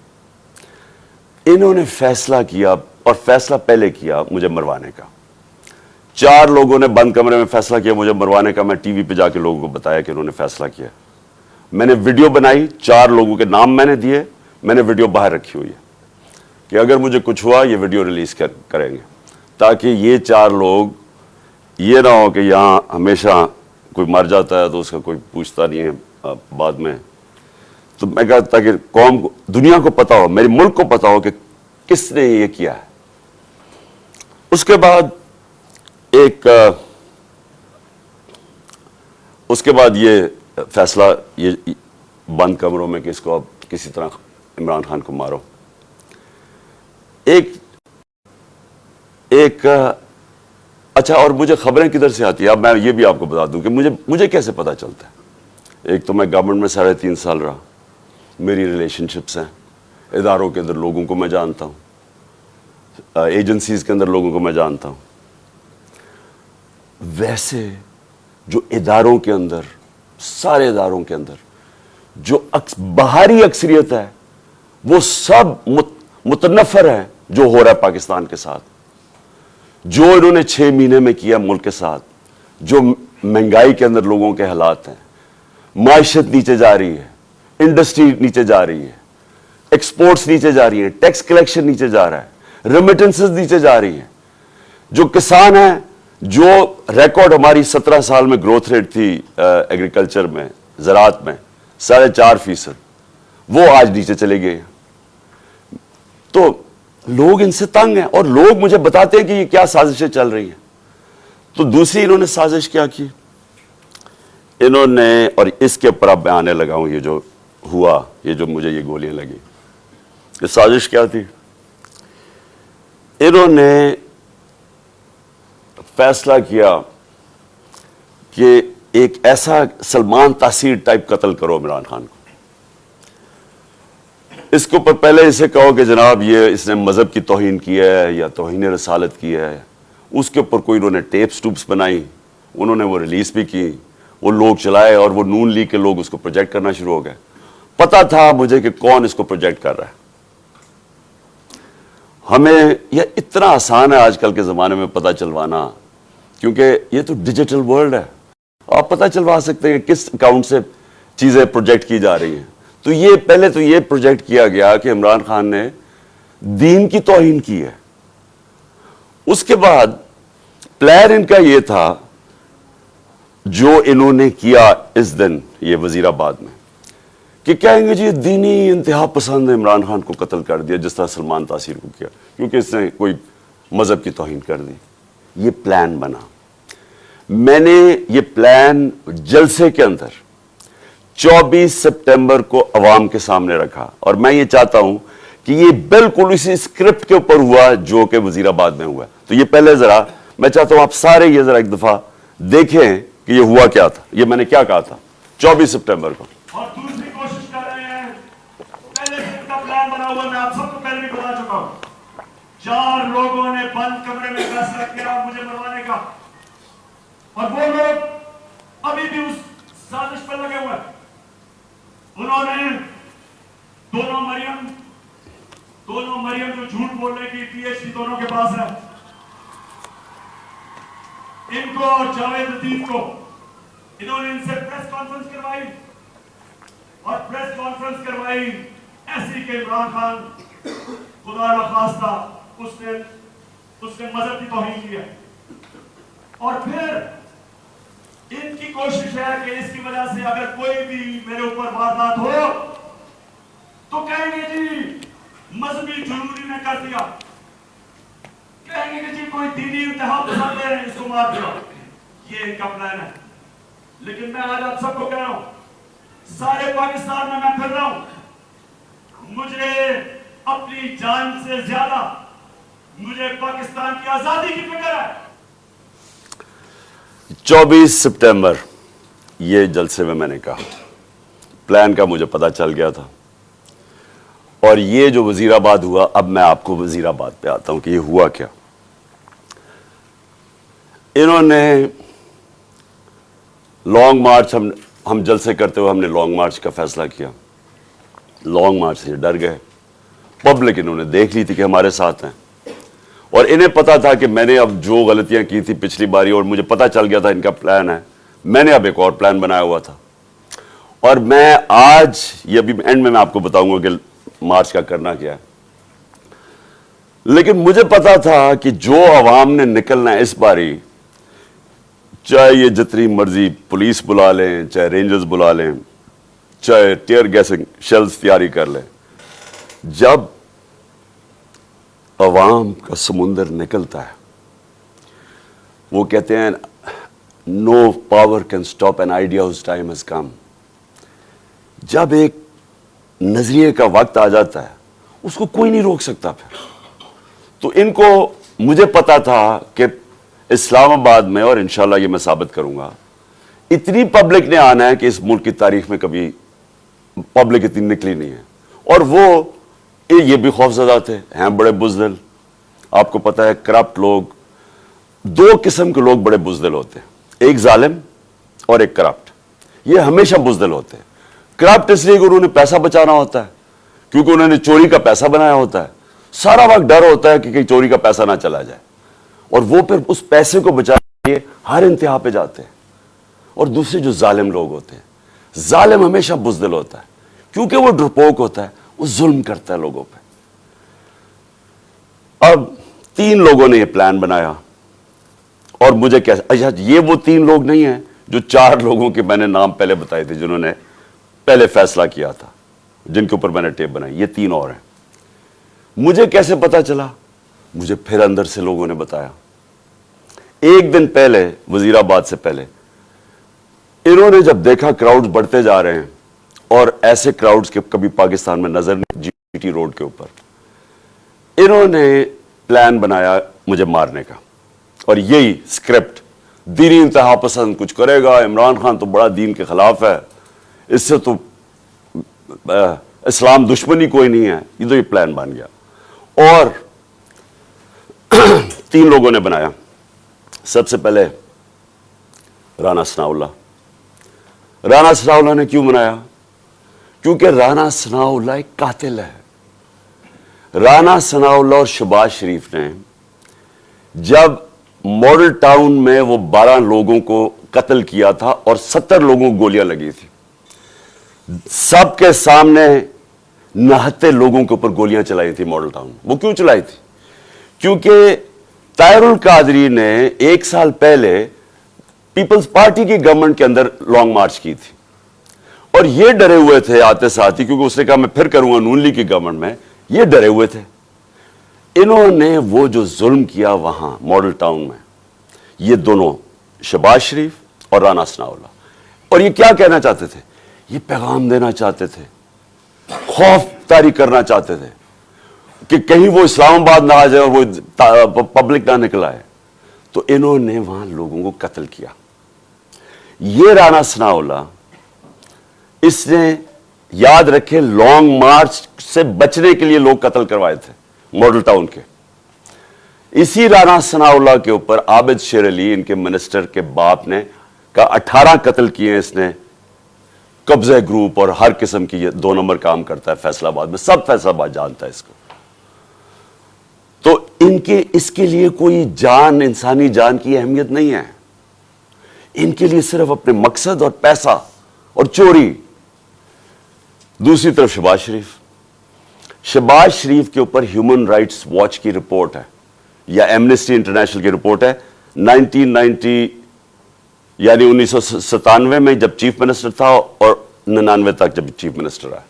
[SPEAKER 1] इन्होंने फैसला किया, और फैसला पहले किया मुझे मरवाने का। 4 लोगों ने बंद कमरे में फैसला किया मुझे मरवाने का। मैं टीवी पे जाके लोगों को बताया कि इन्होंने फैसला किया। मैंने वीडियो बनाई, 4 लोगों के नाम मैंने दिए, मैंने वीडियो बाहर रखी हुई है कि अगर मुझे कुछ हुआ ये वीडियो रिलीज करेंगे, ताकि ये 4 लोग ये ना हो कि यहां हमेशा कोई मर जाता है तो उसका कोई पूछता नहीं है बाद में। तो मैं कहता कि कौम को, दुनिया को पता हो, मेरे मुल्क को पता हो कि किसने ये किया है। उसके बाद ये फैसला, ये बंद कमरों में कि इसको अब किसी तरह इमरान खान को मारो। अच्छा, और मुझे खबरें किधर से आती है, अब मैं ये भी आपको बता दूं कि मुझे कैसे पता चलता है। एक तो मैं गवर्नमेंट में 3.5 साल रहा, मेरी रिलेशनशिप्स हैं, इदारों के अंदर लोगों को मैं जानता हूं, एजेंसीज के अंदर लोगों को मैं जानता हूं। वैसे जो इदारों के अंदर, सारे इदारों के अंदर जो बाहरी अक्सरियत है वो सब मुतनफर है जो हो रहा है पाकिस्तान के साथ, जो इन्होंने 6 महीने में किया मुल्क के साथ, जो महंगाई के अंदर लोगों के हालात हैं, माइशत नीचे जा रही है, इंडस्ट्री नीचे जा रही है, एक्सपोर्ट्स नीचे जा रही है, टैक्स कलेक्शन नीचे जा रहा है, रेमिटेंसेस नीचे जा रही है। जो किसान है, जो रिकॉर्ड हमारी 17 साल में ग्रोथ रेट थी एग्रीकल्चर में, ज़राअत में 4.5%, वो आज नीचे चले गए। तो लोग इनसे तंग हैं और लोग मुझे बताते हैं कि ये क्या साजिशें चल रही हैं। तो दूसरी इन्होंने साजिश क्या की, इन्होंने, और इसके ऊपर अब मैं आने लगा हूं, ये जो हुआ, ये जो मुझे ये गोलियां लगी, ये साजिश क्या थी। इन्होंने फैसला किया कि एक ऐसा सलमान तासीर टाइप कत्ल करो इमरान खान को। इसके ऊपर पहले इसे कहो कि जनाब ये इसने मजहब की तौहीन की है या तौहीन रसालत की है। उसके ऊपर कोई इन्होंने टेप्स टूप्स बनाई, उन्होंने वो रिलीज भी की, वो लोग चलाए और वो नून लीग के लोग उसको प्रोजेक्ट करना शुरू हो गए। पता था मुझे कि कौन इसको प्रोजेक्ट कर रहा है। हमें यह इतना आसान है आजकल के ज़माने में पता चलवाना, क्योंकि ये तो डिजिटल वर्ल्ड है, आप पता चलवा सकते हैं किस अकाउंट से चीज़ें प्रोजेक्ट की जा रही हैं। तो ये पहले तो ये प्रोजेक्ट किया गया कि इमरान खान ने दीन की तौहीन की है। उसके बाद प्लान इनका ये था, जो इन्होंने किया इस दिन ये वजीराबाद में, कि कहेंगे जी दीनी इंतहा पसंद इमरान खान को कत्ल कर दिया, जिस तरह सलमान तासीर को किया, क्योंकि इसने कोई मजहब की तौहीन कर दी। ये प्लान बना। मैंने ये प्लान जलसे के अंदर 24 सितंबर को अवाम के सामने रखा, और मैं ये चाहता हूं कि ये बिल्कुल इसी स्क्रिप्ट के ऊपर हुआ जो कि वजीराबाद में हुआ। तो ये पहले जरा मैं चाहता हूं आप सारे ये जरा एक दफा देखें कि ये हुआ क्या था, ये मैंने क्या कहा था 24 सितंबर को।
[SPEAKER 3] और दूसरी कोशिश कर रहे हैं, पहले से इनका प्लान बना हुआ, मैं आप सबको पहले भी बता चुका हूं। 4 लोगों ने बंद कमरे में फैसला किया मुझे मरवाने का, और वो लोग अभी भी उस साजिश पर लगे हुए हैं। उन्होंने दोनों मरियम जो झूठ बोलने की पीएचडी दोनों के पास है, इनको और जावेद लतीफ को, इन्होंने इनसे प्रेस कॉन्फ्रेंस करवाई, और प्रेस कॉन्फ्रेंस करवाई ऐसी कि इमरान खान खुदा न खास्ता उसने मजहब की तौहीन की है। और फिर इनकी कोशिश है कि इसकी वजह से अगर कोई भी मेरे ऊपर वारदात हो तो कहेंगे जी मजहबी जुलूनी ने कर दिया, कहेंगे कि जी कोई दीनी इंतहा पसंद है इसको मार दिया। ये इनका प्लान है। लेकिन मैं आज आप सबको कह रहा हूं, सारे पाकिस्तान में मैं फिर रहा हूं, मुझे अपनी जान से ज्यादा मुझे पाकिस्तान की आजादी की फिक्र है।
[SPEAKER 1] 24 सितंबर ये जलसे में मैंने कहा, प्लान का मुझे पता चल गया था। और ये जो वजीराबाद हुआ, अब मैं आपको वजीराबाद पे आता हूं कि ये हुआ क्या। इन्होंने लॉन्ग मार्च, हम जलसे करते हुए हमने लॉन्ग मार्च का फैसला किया। लॉन्ग मार्च से डर गए, पब्लिक इन्होंने देख ली थी कि हमारे साथ हैं, और इन्हें पता था कि मैंने अब जो गलतियां की थी पिछली बारी, और मुझे पता चल गया था इनका प्लान है, मैंने अब एक और प्लान बनाया हुआ था। और मैं आज ये अभी एंड में मैं आपको बताऊंगा कि मार्च का करना क्या है। लेकिन मुझे पता था कि जो आवाम ने निकलना है इस बारी, चाहे ये जितनी मर्जी पुलिस बुला लें, चाहे रेंजर्स बुला लें, चाहे टीयर गैसिंग शेल्स तैयारी कर लें, जब अवाम का समुंदर निकलता है, वो कहते हैं no power can stop an idea whose time has come. जब एक नजरिए का वक्त आ जाता है, उसको कोई नहीं रोक सकता फिर। तो इनको, मुझे पता था कि इस्लामाबाद में, और इंशाल्लाह ये मैं साबित करूंगा, इतनी पब्लिक ने आना है कि इस मुल्क की तारीख में कभी पब्लिक इतनी निकली नहीं है। और वो ये भी खौफजदा थे, हैं बड़े बुज़दिल। आपको पता है करप्ट लोग, 2 किस्म के लोग बड़े बुज़दिल होते हैं, एक जालिम और एक करप्ट। ये हमेशा बुज़दिल होते हैं। करप्ट इसलिए कि उन्होंने पैसा बचाना होता है, क्योंकि उन्होंने चोरी का पैसा बनाया होता है। सारा वक्त डर होता है कि कहीं चोरी का पैसा ना चला जाए, और वो फिर उस पैसे को बचाने के लिए हर इंतहा पे जाते हैं। और दूसरे जो जालिम लोग होते हैं, जालिम हमेशा बुज़दिल होता है, क्योंकि वो डरपोक होता है, वो जुल्म करता है लोगों पे। अब 3 लोगों ने ये प्लान बनाया, और मुझे कैसे, अच्छा ये वो 3 लोग नहीं हैं जो 4 लोगों के मैंने नाम पहले बताए थे जिन्होंने पहले फैसला किया था, जिनके ऊपर मैंने टेप बनाई, ये 3 और हैं। मुझे कैसे पता चला? मुझे फिर अंदर से लोगों ने बताया। एक दिन पहले, वजीराबाद से पहले, इन्होंने जब देखा क्राउड्स बढ़ते जा रहे हैं, और ऐसे क्राउड्स के कभी पाकिस्तान में नजर नहीं, जीटी रोड के ऊपर, इन्होंने प्लान बनाया मुझे मारने का। और यही स्क्रिप्ट, दीनी इंतहा पसंद कुछ करेगा, इमरान खान तो बड़ा दीन के खिलाफ है, इससे तो इस्लाम दुश्मनी कोई नहीं है, ये तो ये प्लान बन गया। और 3 लोगों ने बनाया। सबसे पहले राना सनाउल्लाह। राना सनाउल्लाह ने क्यों बनाया? क्योंकि राना सनाउल्लाह एक कातिल है। राना सनाउल्लाह और शहबाज शरीफ ने जब मॉडल टाउन में वो 12 लोगों को कत्ल किया था और 70 लोगों को गोलियां लगी थी, सबके सामने नहत्ते लोगों के ऊपर गोलियां चलाई थी मॉडल टाउन। वो क्यों चलाई थी? क्योंकि ताहिरुल कादरी ने 1 साल पहले पीपल्स पार्टी की गवर्नमेंट के अंदर लॉन्ग मार्च की थी, और ये डरे हुए थे आते साथ ही, क्योंकि उसने कहा मैं फिर करूंगा नून लीग की गवर्नमेंट में, ये डरे हुए थे। इन्होंने वो जो जुल्म किया वहां मॉडल टाउन में, ये दोनों शहबाज शरीफ और राना सनाउल्लाह, और ये क्या कहना चाहते थे? ये पैगाम देना चाहते थे, खौफ तारी करना चाहते थे कि कहीं वो इस्लामाबाद ना आ जाए और वो पब्लिक ना निकल आए। तो इन्होंने वहां लोगों को कत्ल किया। ये राना सनाउल्लाह, इसने याद रखे लॉन्ग मार्च से बचने के लिए लोग कत्ल करवाए थे मॉडल टाउन के। इसी राना सनाउल्लाह के ऊपर आबिद शेर अली, इनके मिनिस्टर के बाप ने, का 18 कत्ल किए इसने। कब्जे ग्रुप और हर किस्म की, ये 2 नंबर काम करता है फैसलाबाद में, सब फैसलाबाद जानता है इसको। तो इनके, इसके लिए कोई जान, इंसानी जान की अहमियत नहीं है। इनके लिए सिर्फ अपने मकसद और पैसा और चोरी। दूसरी तरफ शहबाज शरीफ, शहबाज शरीफ के ऊपर ह्यूमन राइट्स वॉच की रिपोर्ट है, या एमनेस्टी इंटरनेशनल की रिपोर्ट है। 1990 यानी 1997 में जब चीफ मिनिस्टर था, और 99 तक जब चीफ मिनिस्टर आया,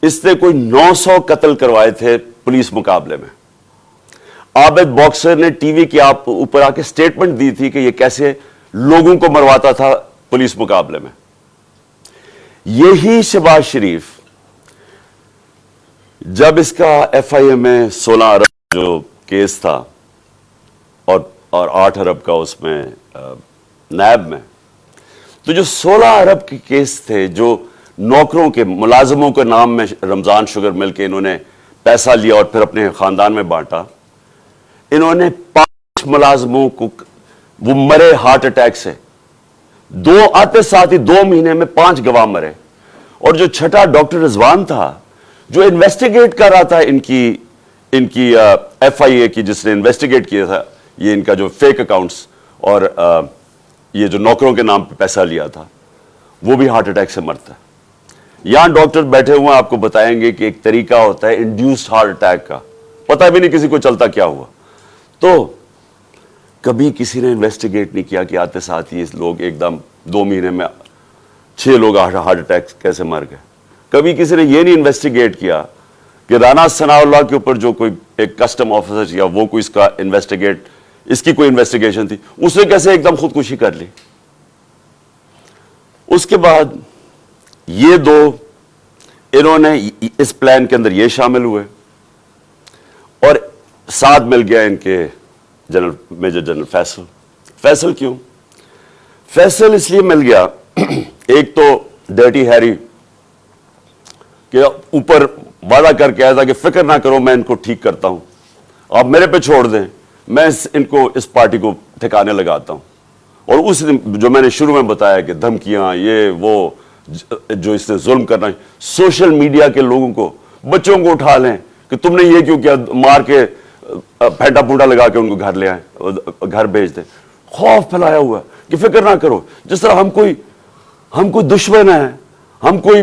[SPEAKER 1] इसने कोई 900 कत्ल करवाए थे पुलिस मुकाबले में। आबिद बॉक्सर ने टीवी के आप ऊपर आके स्टेटमेंट दी थी कि ये कैसे लोगों को मरवाता था पुलिस मुकाबले में। यही शहबाज शरीफ, जब इसका FIA में 16 अरब जो केस था और 8 अरब का उसमें नैब में, तो जो 16 अरब के केस थे, जो नौकरों के, मुलाजमों के नाम में रमजान शुगर मिल के इन्होंने पैसा लिया और फिर अपने खानदान में बांटा, इन्होंने 5 मुलाजमों को, वो मरे हार्ट अटैक से, 2 आते साथ ही 2 महीने में 5 गवाह मरे। और जो छठा डॉक्टर रिजवान था, जो इन्वेस्टिगेट कर रहा था इनकी FIA की, जिसने इन्वेस्टिगेट किया था ये इनका जो फेक अकाउंट्स और ये जो नौकरों के नाम पे पैसा लिया था, वो भी हार्ट अटैक से मरता है। यहां डॉक्टर बैठे हुए आपको बताएंगे कि एक तरीका होता है इंड्यूस्ड हार्ट अटैक का, पता भी नहीं किसी को चलता क्या हुआ। तो कभी किसी ने इन्वेस्टिगेट नहीं किया कि आते साथ ही लोग एकदम 2 महीने में 6 लोग हार्ट अटैक कैसे मर गए। कभी किसी ने यह नहीं इन्वेस्टिगेट किया कि राना सनाउल्लाह के ऊपर जो कोई एक कस्टम ऑफिसर या वो कोई इसका इसकी कोई इन्वेस्टिगेशन थी, उसने कैसे एकदम खुदकुशी कर ली। उसके बाद ये 2 इन्होंने इस प्लान के अंदर ये शामिल हुए, और साथ मिल गया इनके मेजर जनरल फैसल। फैसल क्यों? फैसल इसलिए मिल गया, एक तो डर्टी हैरी कि ऊपर वादा करके आया था कि फिक्र ना करो, मैं इनको ठीक करता हूं, आप मेरे पे छोड़ दें, मैं इनको, इस पार्टी को ठिकाने लगाता हूं। और उस दिन जो मैंने शुरू में बताया कि धमकियां, ये वो जो इसने जुल्म करना है, सोशल मीडिया के लोगों को, बच्चों को उठा लें कि तुमने ये क्यों किया, मार के फेंटा फूटा लगा के उनको घर ले आए, घर भेज दें। खौफ फैलाया हुआ कि फिक्र ना करो, जिस तरह हम कोई दुश्मन है, हम कोई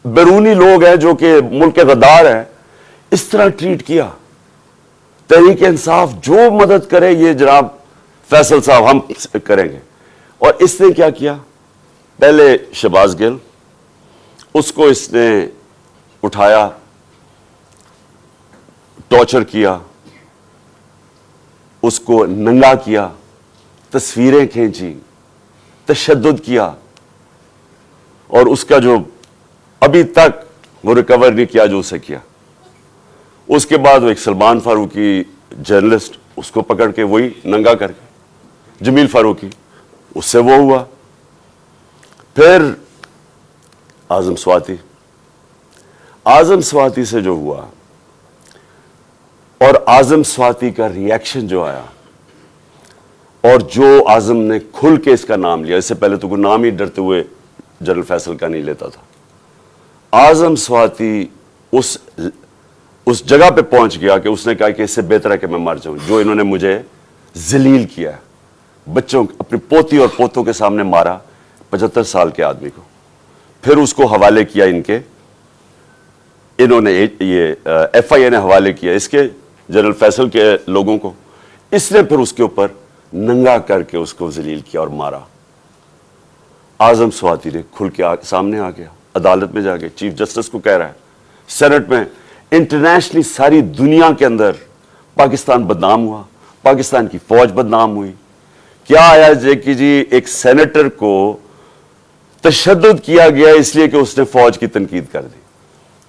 [SPEAKER 1] बैरूनी लोग हैं जो कि मुल्क के गद्दार हैं, इस तरह ट्रीट किया। तहरीक इंसाफ जो मदद करे ये जनाब फैसल साहब हम करेंगे। और इसने क्या किया, पहले शहबाज गिल, उसको इसने उठाया, टॉर्चर किया, उसको नंगा किया, तस्वीरें खींची, तशद्दुद किया, और उसका जो अभी तक वो रिकवर नहीं किया जो उसे किया। उसके बाद वो एक सलमान फारूकी जर्नलिस्ट, उसको पकड़ के वही नंगा करके, जमील फारूकी, उससे वो हुआ। फिर आजम स्वाति से जो हुआ, और आजम स्वाति का रिएक्शन जो आया, और जो आजम ने खुल के इसका नाम लिया, इससे पहले तो कोई नाम ही डरते हुए जनरल फैसल का नहीं लेता था। आजम स्वाति उस जगह पे पहुंच गया कि उसने कहा कि इससे बेहतर है कि मैं मर जाऊं, जो इन्होंने मुझे जलील किया, बच्चों, अपनी पोती और पोतों के सामने मारा, 75 साल के आदमी को। फिर उसको हवाले किया इन्होंने ये FIA ने हवाले किया इसके जनरल फैसल के लोगों को। इसने फिर उसके ऊपर नंगा करके उसको जलील किया और मारा। आजम स्वाति ने खुल के सामने आ गया, अदालत में जाके चीफ जस्टिस को कह रहा है, सेनेट में, इंटरनेशनली सारी दुनिया के अंदर पाकिस्तान बदनाम हुआ, पाकिस्तान की फौज बदनाम हुई। क्या आया कि जी एक सेनेटर को तशद्दुद किया गया इसलिए कि उसने फौज की तनकीद कर दी,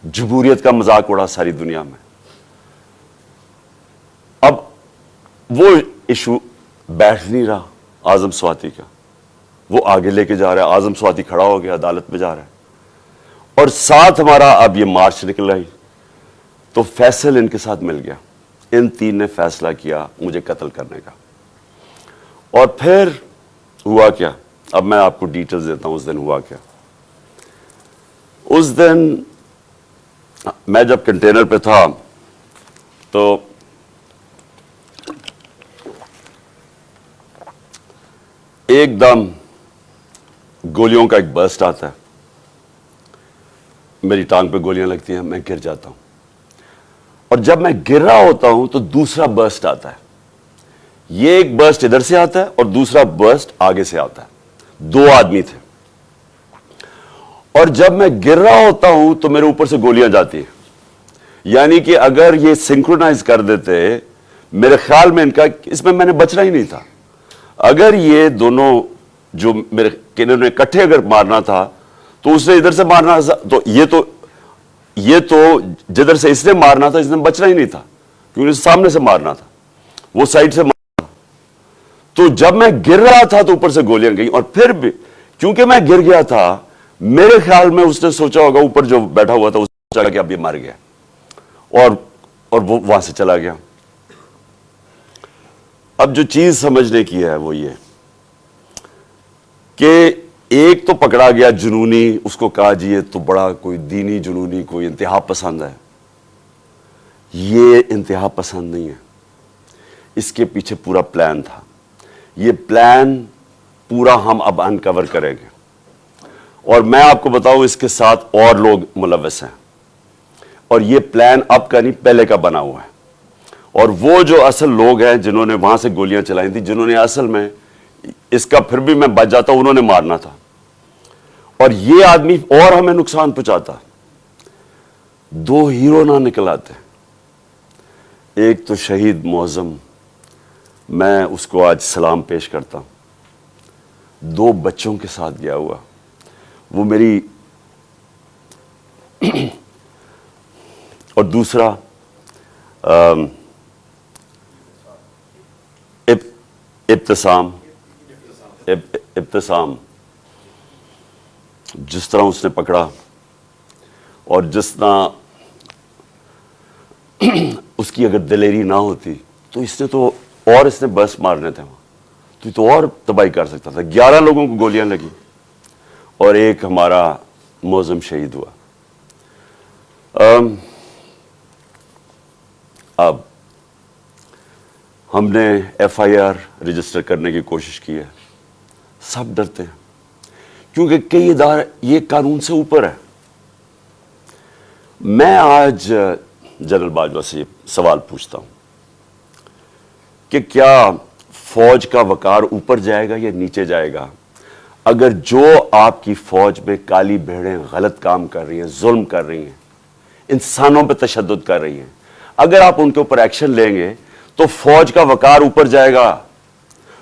[SPEAKER 1] जमहूरियत का मजाक उड़ा सारी दुनिया में। अब वो इशू बैठ नहीं रहा आजम स्वाति का, वो आगे लेके जा रहा है। आजम स्वाति खड़ा हो गया, अदालत में जा रहा है, और साथ हमारा अब ये मार्च निकल आई, तो फैसल इनके साथ मिल गया। इन तीन ने फैसला किया मुझे कत्ल करने का। और फिर हुआ क्या, अब मैं आपको डिटेल्स देता हूं। उस दिन हुआ क्या, उस दिन मैं जब कंटेनर पे था तो एकदम गोलियों का एक बर्स्ट आता है, मेरी टांग पे गोलियां लगती हैं, मैं गिर जाता हूं। और जब मैं गिर रहा होता हूं तो दूसरा बर्स्ट आता है। ये एक बर्स्ट इधर से आता है और दूसरा बर्स्ट आगे से आता है। दो आदमी थे, और जब मैं गिर रहा होता हूं तो मेरे ऊपर से गोलियां जाती हैं। यानी कि अगर ये सिंक्रोनाइज कर देते, मेरे ख्याल में इनका इसमें मैंने बचना ही नहीं था। अगर ये दोनों जो मेरे इन्होंने इकट्ठे अगर मारना था तो उसने इधर से मारना, तो ये तो जिधर से इसने मारना था इसने बचना ही नहीं था, क्योंकि सामने से मारना था, वो साइड से मारना। तो जब मैं गिर रहा था तो ऊपर से गोलियां गई, और फिर भी क्योंकि मैं गिर गया था, मेरे ख्याल में उसने सोचा होगा, ऊपर जो बैठा हुआ था उसने सोचा कि अब ये मर गया, और वो वहां से चला गया। अब जो चीज समझने की है वो ये कि एक तो पकड़ा गया जुनूनी, उसको कहा जी ये तो बड़ा कोई दीनी जुनूनी, कोई इंतहा पसंद है। ये इंतहा पसंद नहीं है, इसके पीछे पूरा प्लान था। ये प्लान पूरा हम अब अनकवर करेंगे, और मैं आपको बताऊं इसके साथ और लोग मुलव्वस हैं, और ये प्लान अब का नहीं पहले का बना हुआ है। और वो जो असल लोग हैं जिन्होंने वहां से गोलियां चलाई थी, जिन्होंने असल में इसका फिर भी मैं बच जाता, उन्होंने मारना था, और ये आदमी और हमें नुकसान पहुंचाता। दो हीरो ना निकल आते, एक तो शहीद मुअज्जम, मैं उसको आज सलाम पेश करता हूं, 2 बच्चों के साथ गया हुआ, वो मेरी और दूसरा इब्तिसाम, जिस तरह उसने पकड़ा और जिस तरह उसकी अगर दिलेरी ना होती तो इसने बस मारने थे वहां, तो और तबाही कर सकता था। 11 लोगों को गोलियां लगी, और एक हमारा मौजम शहीद हुआ। अब हमने FIR रजिस्टर करने की कोशिश की है। सब डरते हैं क्योंकि कई इदारे ये कानून से ऊपर है। मैं आज जनरल बाजवा से सवाल पूछता हूं कि क्या फौज का वकार ऊपर जाएगा या नीचे जाएगा अगर जो आपकी फौज में काली भेड़ें गलत काम कर रही हैं, जुल्म कर रही हैं, इंसानों पर तशद्दुद कर रही हैं, अगर आप उनके ऊपर एक्शन लेंगे तो फौज का वकार ऊपर जाएगा,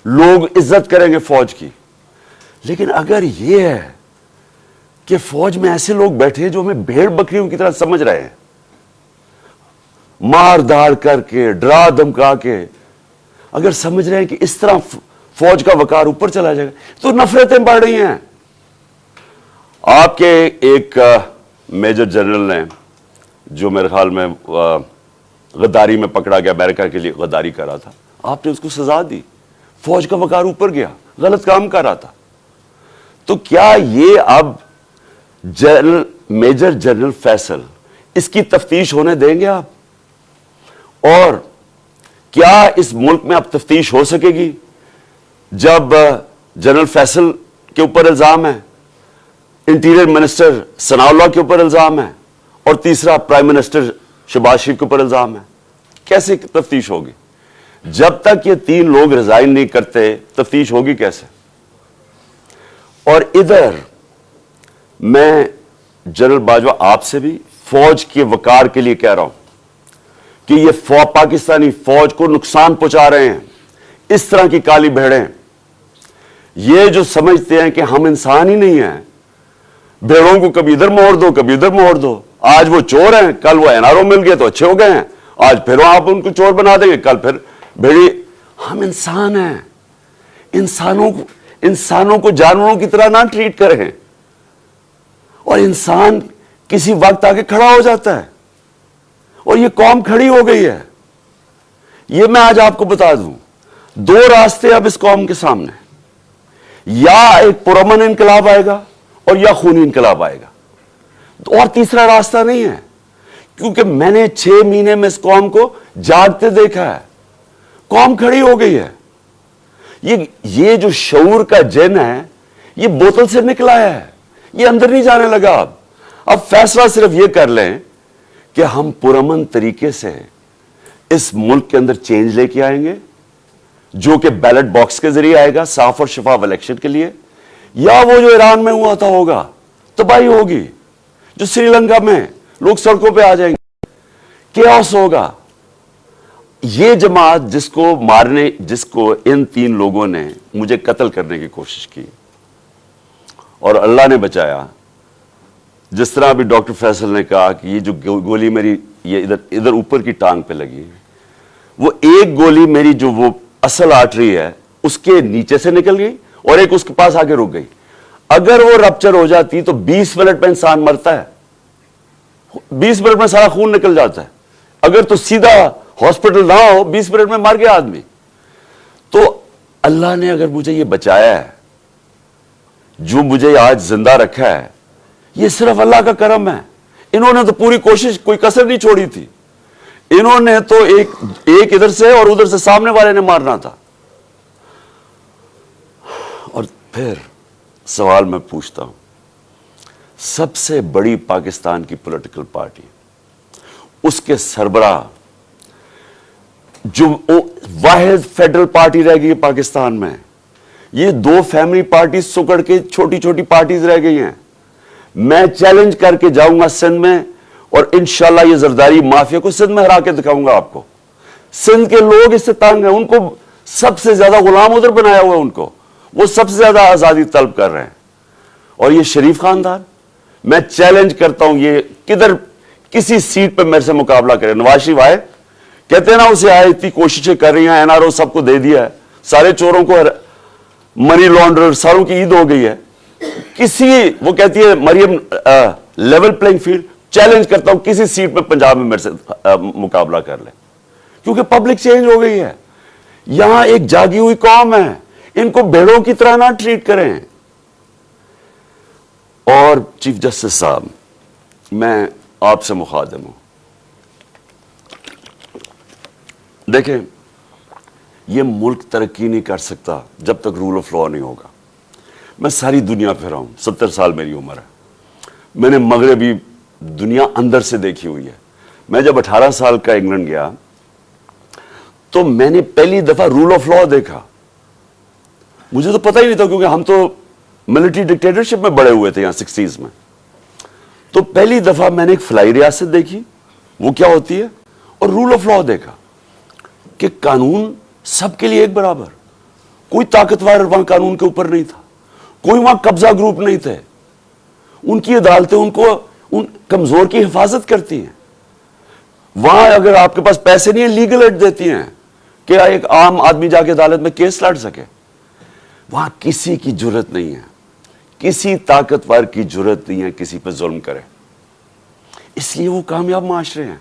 [SPEAKER 1] लोग इज्जत करेंगे फौज की। लेकिन अगर यह है कि फौज में ऐसे लोग बैठे हैं जो हमें भेड़ बकरियों की तरह समझ रहे हैं, मार धाड़ करके, डरा धमका के, अगर समझ रहे हैं कि इस तरह फौज का वकार ऊपर चला जाएगा, तो नफरतें बढ़ रही हैं। आपके एक मेजर जनरल ने, जो मेरे ख्याल में गद्दारी में पकड़ा गया, अमेरिका के लिए गद्दारी कर रहा था, आपने उसको सजा दी, फौज का वकार ऊपर गया, गलत काम कर रहा था। तो क्या ये अब मेजर जनरल फैसल, इसकी तफ्तीश होने देंगे आप? और क्या इस मुल्क में अब तफ्तीश हो सकेगी जब जनरल फैसल के ऊपर इल्जाम है, इंटीरियर मिनिस्टर सनाउल्लाह के ऊपर इल्जाम है, और तीसरा प्राइम मिनिस्टर शहबाज शरीफ के ऊपर इल्जाम है? कैसे तफ्तीश होगी? जब तक ये तीन लोग रिजाइन नहीं करते, तफ्तीश होगी कैसे? और इधर मैं जनरल बाजवा आपसे भी फौज के वकार के लिए कह रहा हूं कि ये पाकिस्तानी फौज को नुकसान पहुंचा रहे हैं इस तरह की काली भेड़ें। ये जो समझते हैं कि हम इंसान ही नहीं हैं, भेड़ों को कभी इधर मोड़ दो, कभी इधर मोड़ दो, आज वो चोर हैं, कल वो NRO मिल गए तो अच्छे हो गए हैं, आज फिर आप उनको चोर बना देंगे, कल फिर भेड़ी। हम इंसान हैं, इंसानों को जानवरों की तरह ना ट्रीट करें। और इंसान किसी वक्त आके खड़ा हो जाता है, और ये कौम खड़ी हो गई है। ये मैं आज आपको बता दूं, दो रास्ते अब इस कौम के सामने, या एक पुरअमन इनकलाब आएगा और या खूनी इनकलाब आएगा, और तीसरा रास्ता नहीं है। क्योंकि मैंने 6 महीने में इस कौम को जागते देखा है, कौम खड़ी हो गई है। ये जो शऊर का जिन है, ये बोतल से निकला है, ये अंदर नहीं जाने लगा। अब फैसला सिर्फ ये कर लें कि हम पुरअमन तरीके से इस मुल्क के अंदर चेंज लेके आएंगे, जो कि बैलेट बॉक्स के जरिए आएगा, साफ और शफाफ इलेक्शन के लिए, या वो जो ईरान में हुआ था होगा, तबाही होगी, जो श्रीलंका में लोग सड़कों पे आ जाएंगे, केओस होगा। ये जमात जिसको इन 3 लोगों ने मुझे कत्ल करने की कोशिश की और अल्लाह ने बचाया, जिस तरह अभी डॉक्टर फैसल ने कहा कि ये जो गोली मेरी ये इधर ऊपर की टांग पे लगी, वो एक गोली मेरी जो वो असल आर्टरी है उसके नीचे से निकल गई और एक उसके पास आके रुक गई। अगर वो रप्चर हो जाती तो 20 मिनट में इंसान मरता है, 20 मिनट में सारा खून निकल जाता है। अगर तो सीधा हॉस्पिटल ना हो, 20 मिनट में मर गया आदमी। तो अल्लाह ने अगर मुझे ये बचाया है, जो मुझे आज जिंदा रखा है, ये सिर्फ अल्लाह का करम है। इन्होंने तो पूरी कोशिश, कोई कसर नहीं छोड़ी थी। इन्होंने तो एक इधर से और उधर से सामने वाले ने मारना था। और फिर सवाल मैं पूछता हूं, सबसे बड़ी पाकिस्तान की पॉलिटिकल पार्टी, उसके सरबराह, जो वाहिद फेडरल पार्टी रह गई है पाकिस्तान में, ये 2 फैमिली पार्टी सुकड़ के छोटी छोटी पार्टीज रह गई हैं। मैं चैलेंज करके जाऊंगा सिंध में, और इंशाल्लाह ये जरदारी माफिया को सिंध में हरा के दिखाऊंगा आपको। सिंध के लोग इससे तंग हैं, उनको सबसे ज्यादा गुलाम उधर बनाया हुआ है, उनको वो सबसे ज्यादा आजादी तलब कर रहे हैं। और ये शरीफ खानदान, मैं चैलेंज करता हूं, ये किधर किसी सीट पे मेरे से मुकाबला करे। नवाज शरीफ आए, कहते हैं ना, उसे आए, इतनी कोशिशें कर रही हैं, NRO सबको दे दिया है, सारे चोरों को, मनी लॉन्ड्रर सारों की ईद हो गई है। वो कहती है Maryam level playing field, challenge करता हूं किसी सीट में पंजाब में मेरे से मुकाबला कर ले, क्योंकि पब्लिक चेंज हो गई है। यहां एक जागी हुई कौम है, इनको भेड़ों की तरह ना ट्रीट करें। और चीफ जस्टिस साहब, मैं आपसे मुखातिब हूं। देखें, यह मुल्क तरक्की नहीं कर सकता जब तक रूल ऑफ लॉ नहीं होगा। मैं सारी दुनिया फिरा हूं, 70 साल मेरी उम्र है। मैंने मगरबी दुनिया अंदर से देखी हुई है। मैं जब 18 साल का इंग्लैंड गया तो मैंने पहली दफा रूल ऑफ लॉ देखा। मुझे तो पता ही नहीं था, क्योंकि हम तो मिलिट्री डिक्टेटरशिप में बड़े हुए थे यहां 60s में। तो पहली दफा मैंने एक फलाई रियासत देखी, वो क्या होती है, और रूल ऑफ लॉ देखा कि कानून सबके लिए एक बराबर। कोई ताकतवर वहां कानून के ऊपर नहीं था, कोई वहां कब्जा ग्रुप नहीं थे। उनकी अदालतें उनको उन कमजोर की हिफाजत करती हैं। वहां अगर आपके पास पैसे नहीं है, लीगल एड देती हैं कि एक आम आदमी जाके अदालत में केस लड़ सके। वहां किसी की जुर्रत नहीं है, किसी ताकतवर की जुर्रत नहीं है किसी पर जुल्म करे। इसलिए वो कामयाब माशरे हैं,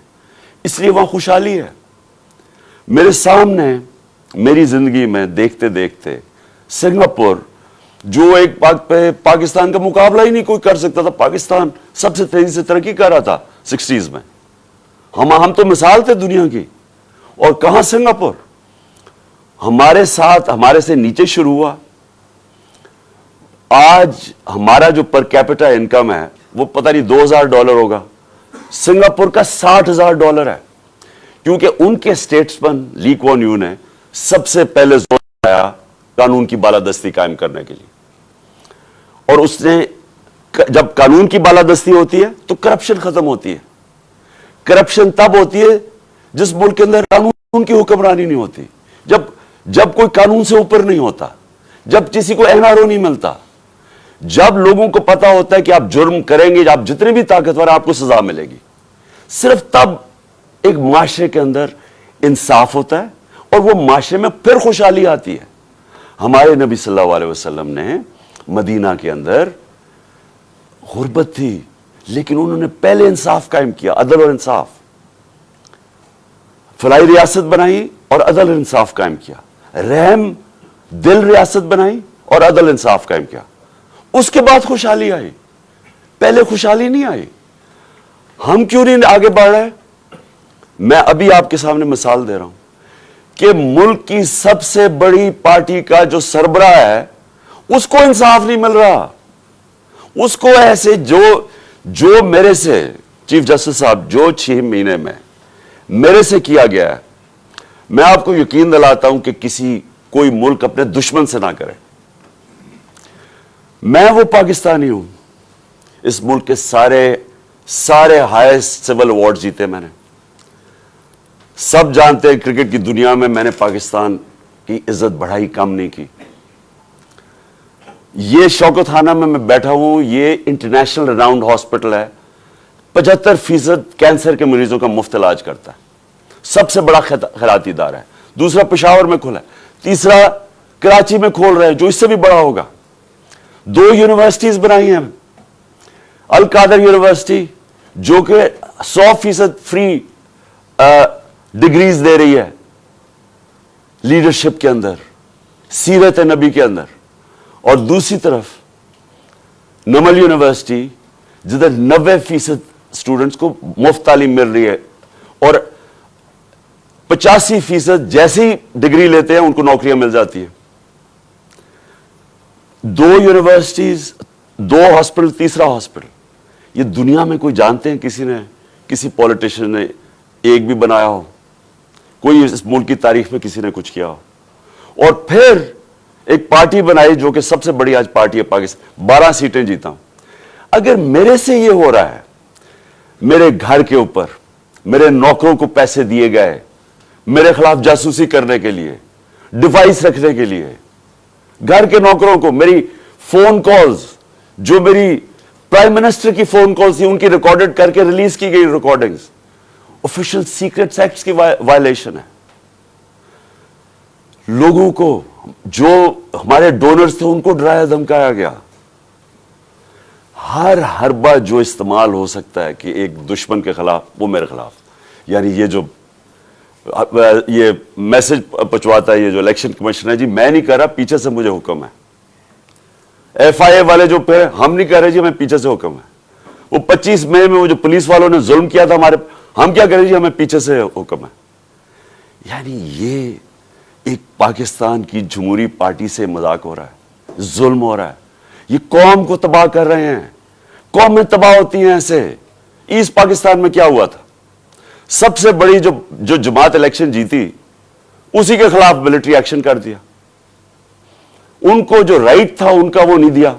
[SPEAKER 1] इसलिए वहां खुशहाली है। मेरे सामने मेरी जिंदगी में देखते देखते सिंगापुर, जो एक पाकिस्तान का मुकाबला ही नहीं कोई कर सकता था, पाकिस्तान सबसे तेजी से तरक्की कर रहा था 60s में। हम तो मिसाल थे दुनिया की। और कहां सिंगापुर हमारे साथ, हमारे से नीचे शुरू हुआ। आज हमारा जो पर कैपिटा इनकम है वो पता नहीं $2000 होगा, सिंगापुर का $60,000 है। क्योंकि उनके स्टेट्समैन ली कुआन यू ने सबसे पहले जोर लगाया कानून की बालादस्ती कायम करने के लिए। और उसने, जब कानून की बालादस्ती होती है तो करप्शन खत्म होती है। करप्शन तब होती है जिस मुल्क के अंदर कानून की हुक्मरानी नहीं होती, जब कोई कानून से ऊपर नहीं होता, जब किसी को एनआरओ नहीं मिलता, जब लोगों को पता होता है कि आप जुर्म करेंगे, आप जितने भी ताकतवर आपको सजा मिलेगी। सिर्फ तब एक माशरे के अंदर इंसाफ होता है और वो माशरे में फिर खुशहाली आती है। हमारे नबी सल्लल्लाहु अलैहि वसल्लम ने मदीना के अंदर गुर्बत थी, लेकिन उन्होंने पहले इंसाफ कायम किया, अदल और इंसाफ। फलाई रियासत बनाई और अदल और इंसाफ कायम किया। रहम दिल रियासत बनाई और अदल इंसाफ कायम किया। उसके बाद खुशहाली आई, पहले खुशहाली नहीं आई। हम क्यों नहीं आगे बढ़ रहे? मैं अभी आपके सामने मिसाल दे रहा हूं कि मुल्क की सबसे बड़ी पार्टी का जो सरबराह है उसको इंसाफ नहीं मिल रहा। उसको ऐसे जो मेरे से चीफ जस्टिस साहब, जो 6 महीने में मेरे से किया गया है, मैं आपको यकीन दिलाता हूं कि कोई मुल्क अपने दुश्मन से ना करे। मैं वो पाकिस्तानी हूं, इस मुल्क के सारे हाईएस्ट सिविल अवार्ड जीते मैंने। सब जानते हैं क्रिकेट की दुनिया में मैंने पाकिस्तान की इज्जत बढ़ाई, कम नहीं की। ये शौकतखाना में मैं बैठा हूं, ये इंटरनेशनल रेनाउंड हॉस्पिटल है, 75% कैंसर के मरीजों का मुफ्त इलाज करता है, सबसे बड़ा खैराती इदारा है। दूसरा पेशावर में खुला है, तीसरा कराची में खोल रहे हैं जो इससे भी बड़ा होगा। 2 यूनिवर्सिटीज बनाई हैं, अल कादर यूनिवर्सिटी जो कि 100% फ्री डिग्रीज दे रही है लीडरशिप के अंदर, सीरत नबी के अंदर, और दूसरी तरफ नमल यूनिवर्सिटी जिधर 90% स्टूडेंट्स को मुफ्त तालीम मिल रही है और 85% जैसी डिग्री लेते हैं उनको नौकरियां मिल जाती है। 2 यूनिवर्सिटीज, 2 हॉस्पिटल, तीसरा हॉस्पिटल। ये दुनिया में कोई जानते हैं किसी पॉलिटिशियन ने एक भी बनाया हो? कोई इस मुल्क की तारीख में किसी ने कुछ किया हो? और फिर एक पार्टी बनाई जो कि सबसे बड़ी आज पार्टी है पाकिस्तान, 12 सीटें जीता हूं। अगर मेरे से ये हो रहा है, मेरे घर के ऊपर मेरे नौकरों को पैसे दिए गए मेरे खिलाफ जासूसी करने के लिए, डिवाइस रखने के लिए, घर के नौकरों को मेरी फोन कॉल्स, जो मेरी प्राइम मिनिस्टर की फोन कॉल्स थी, उनकी रिकॉर्डेड करके रिलीज की गई रिकॉर्डिंग्स, ऑफिशियल सीक्रेट्स एक्ट की वायलेशन है। लोगों को, जो हमारे डोनर्स थे, उनको डराया धमकाया गया। हर हरबा जो इस्तेमाल हो सकता है कि एक दुश्मन के खिलाफ, वो मेरे खिलाफ। यानी ये मैसेज पहुंचवाता है ये जो इलेक्शन कमीशन है, जी मैं नहीं कर रहा, पीछे से मुझे हुक्म है। FIA वाले जो पे हम नहीं कह रहे जी हमें पीछे से हुक्म है। वो 25 मई में वो जो पुलिस वालों ने जुल्म किया था हमारे, हम क्या कह रहे जी हमें पीछे से हुक्म है। यानी ये एक पाकिस्तान की जमहूरी पार्टी से मजाक हो रहा है, जुल्म हो रहा है। ये कौम को तबाह कर रहे हैं, कौमें तबाह होती हैं ऐसे। ईस्ट पाकिस्तान में क्या हुआ था, सबसे बड़ी जो जमात इलेक्शन जीती उसी के खिलाफ मिलिट्री एक्शन कर दिया। उनको जो राइट था उनका वो नहीं दिया।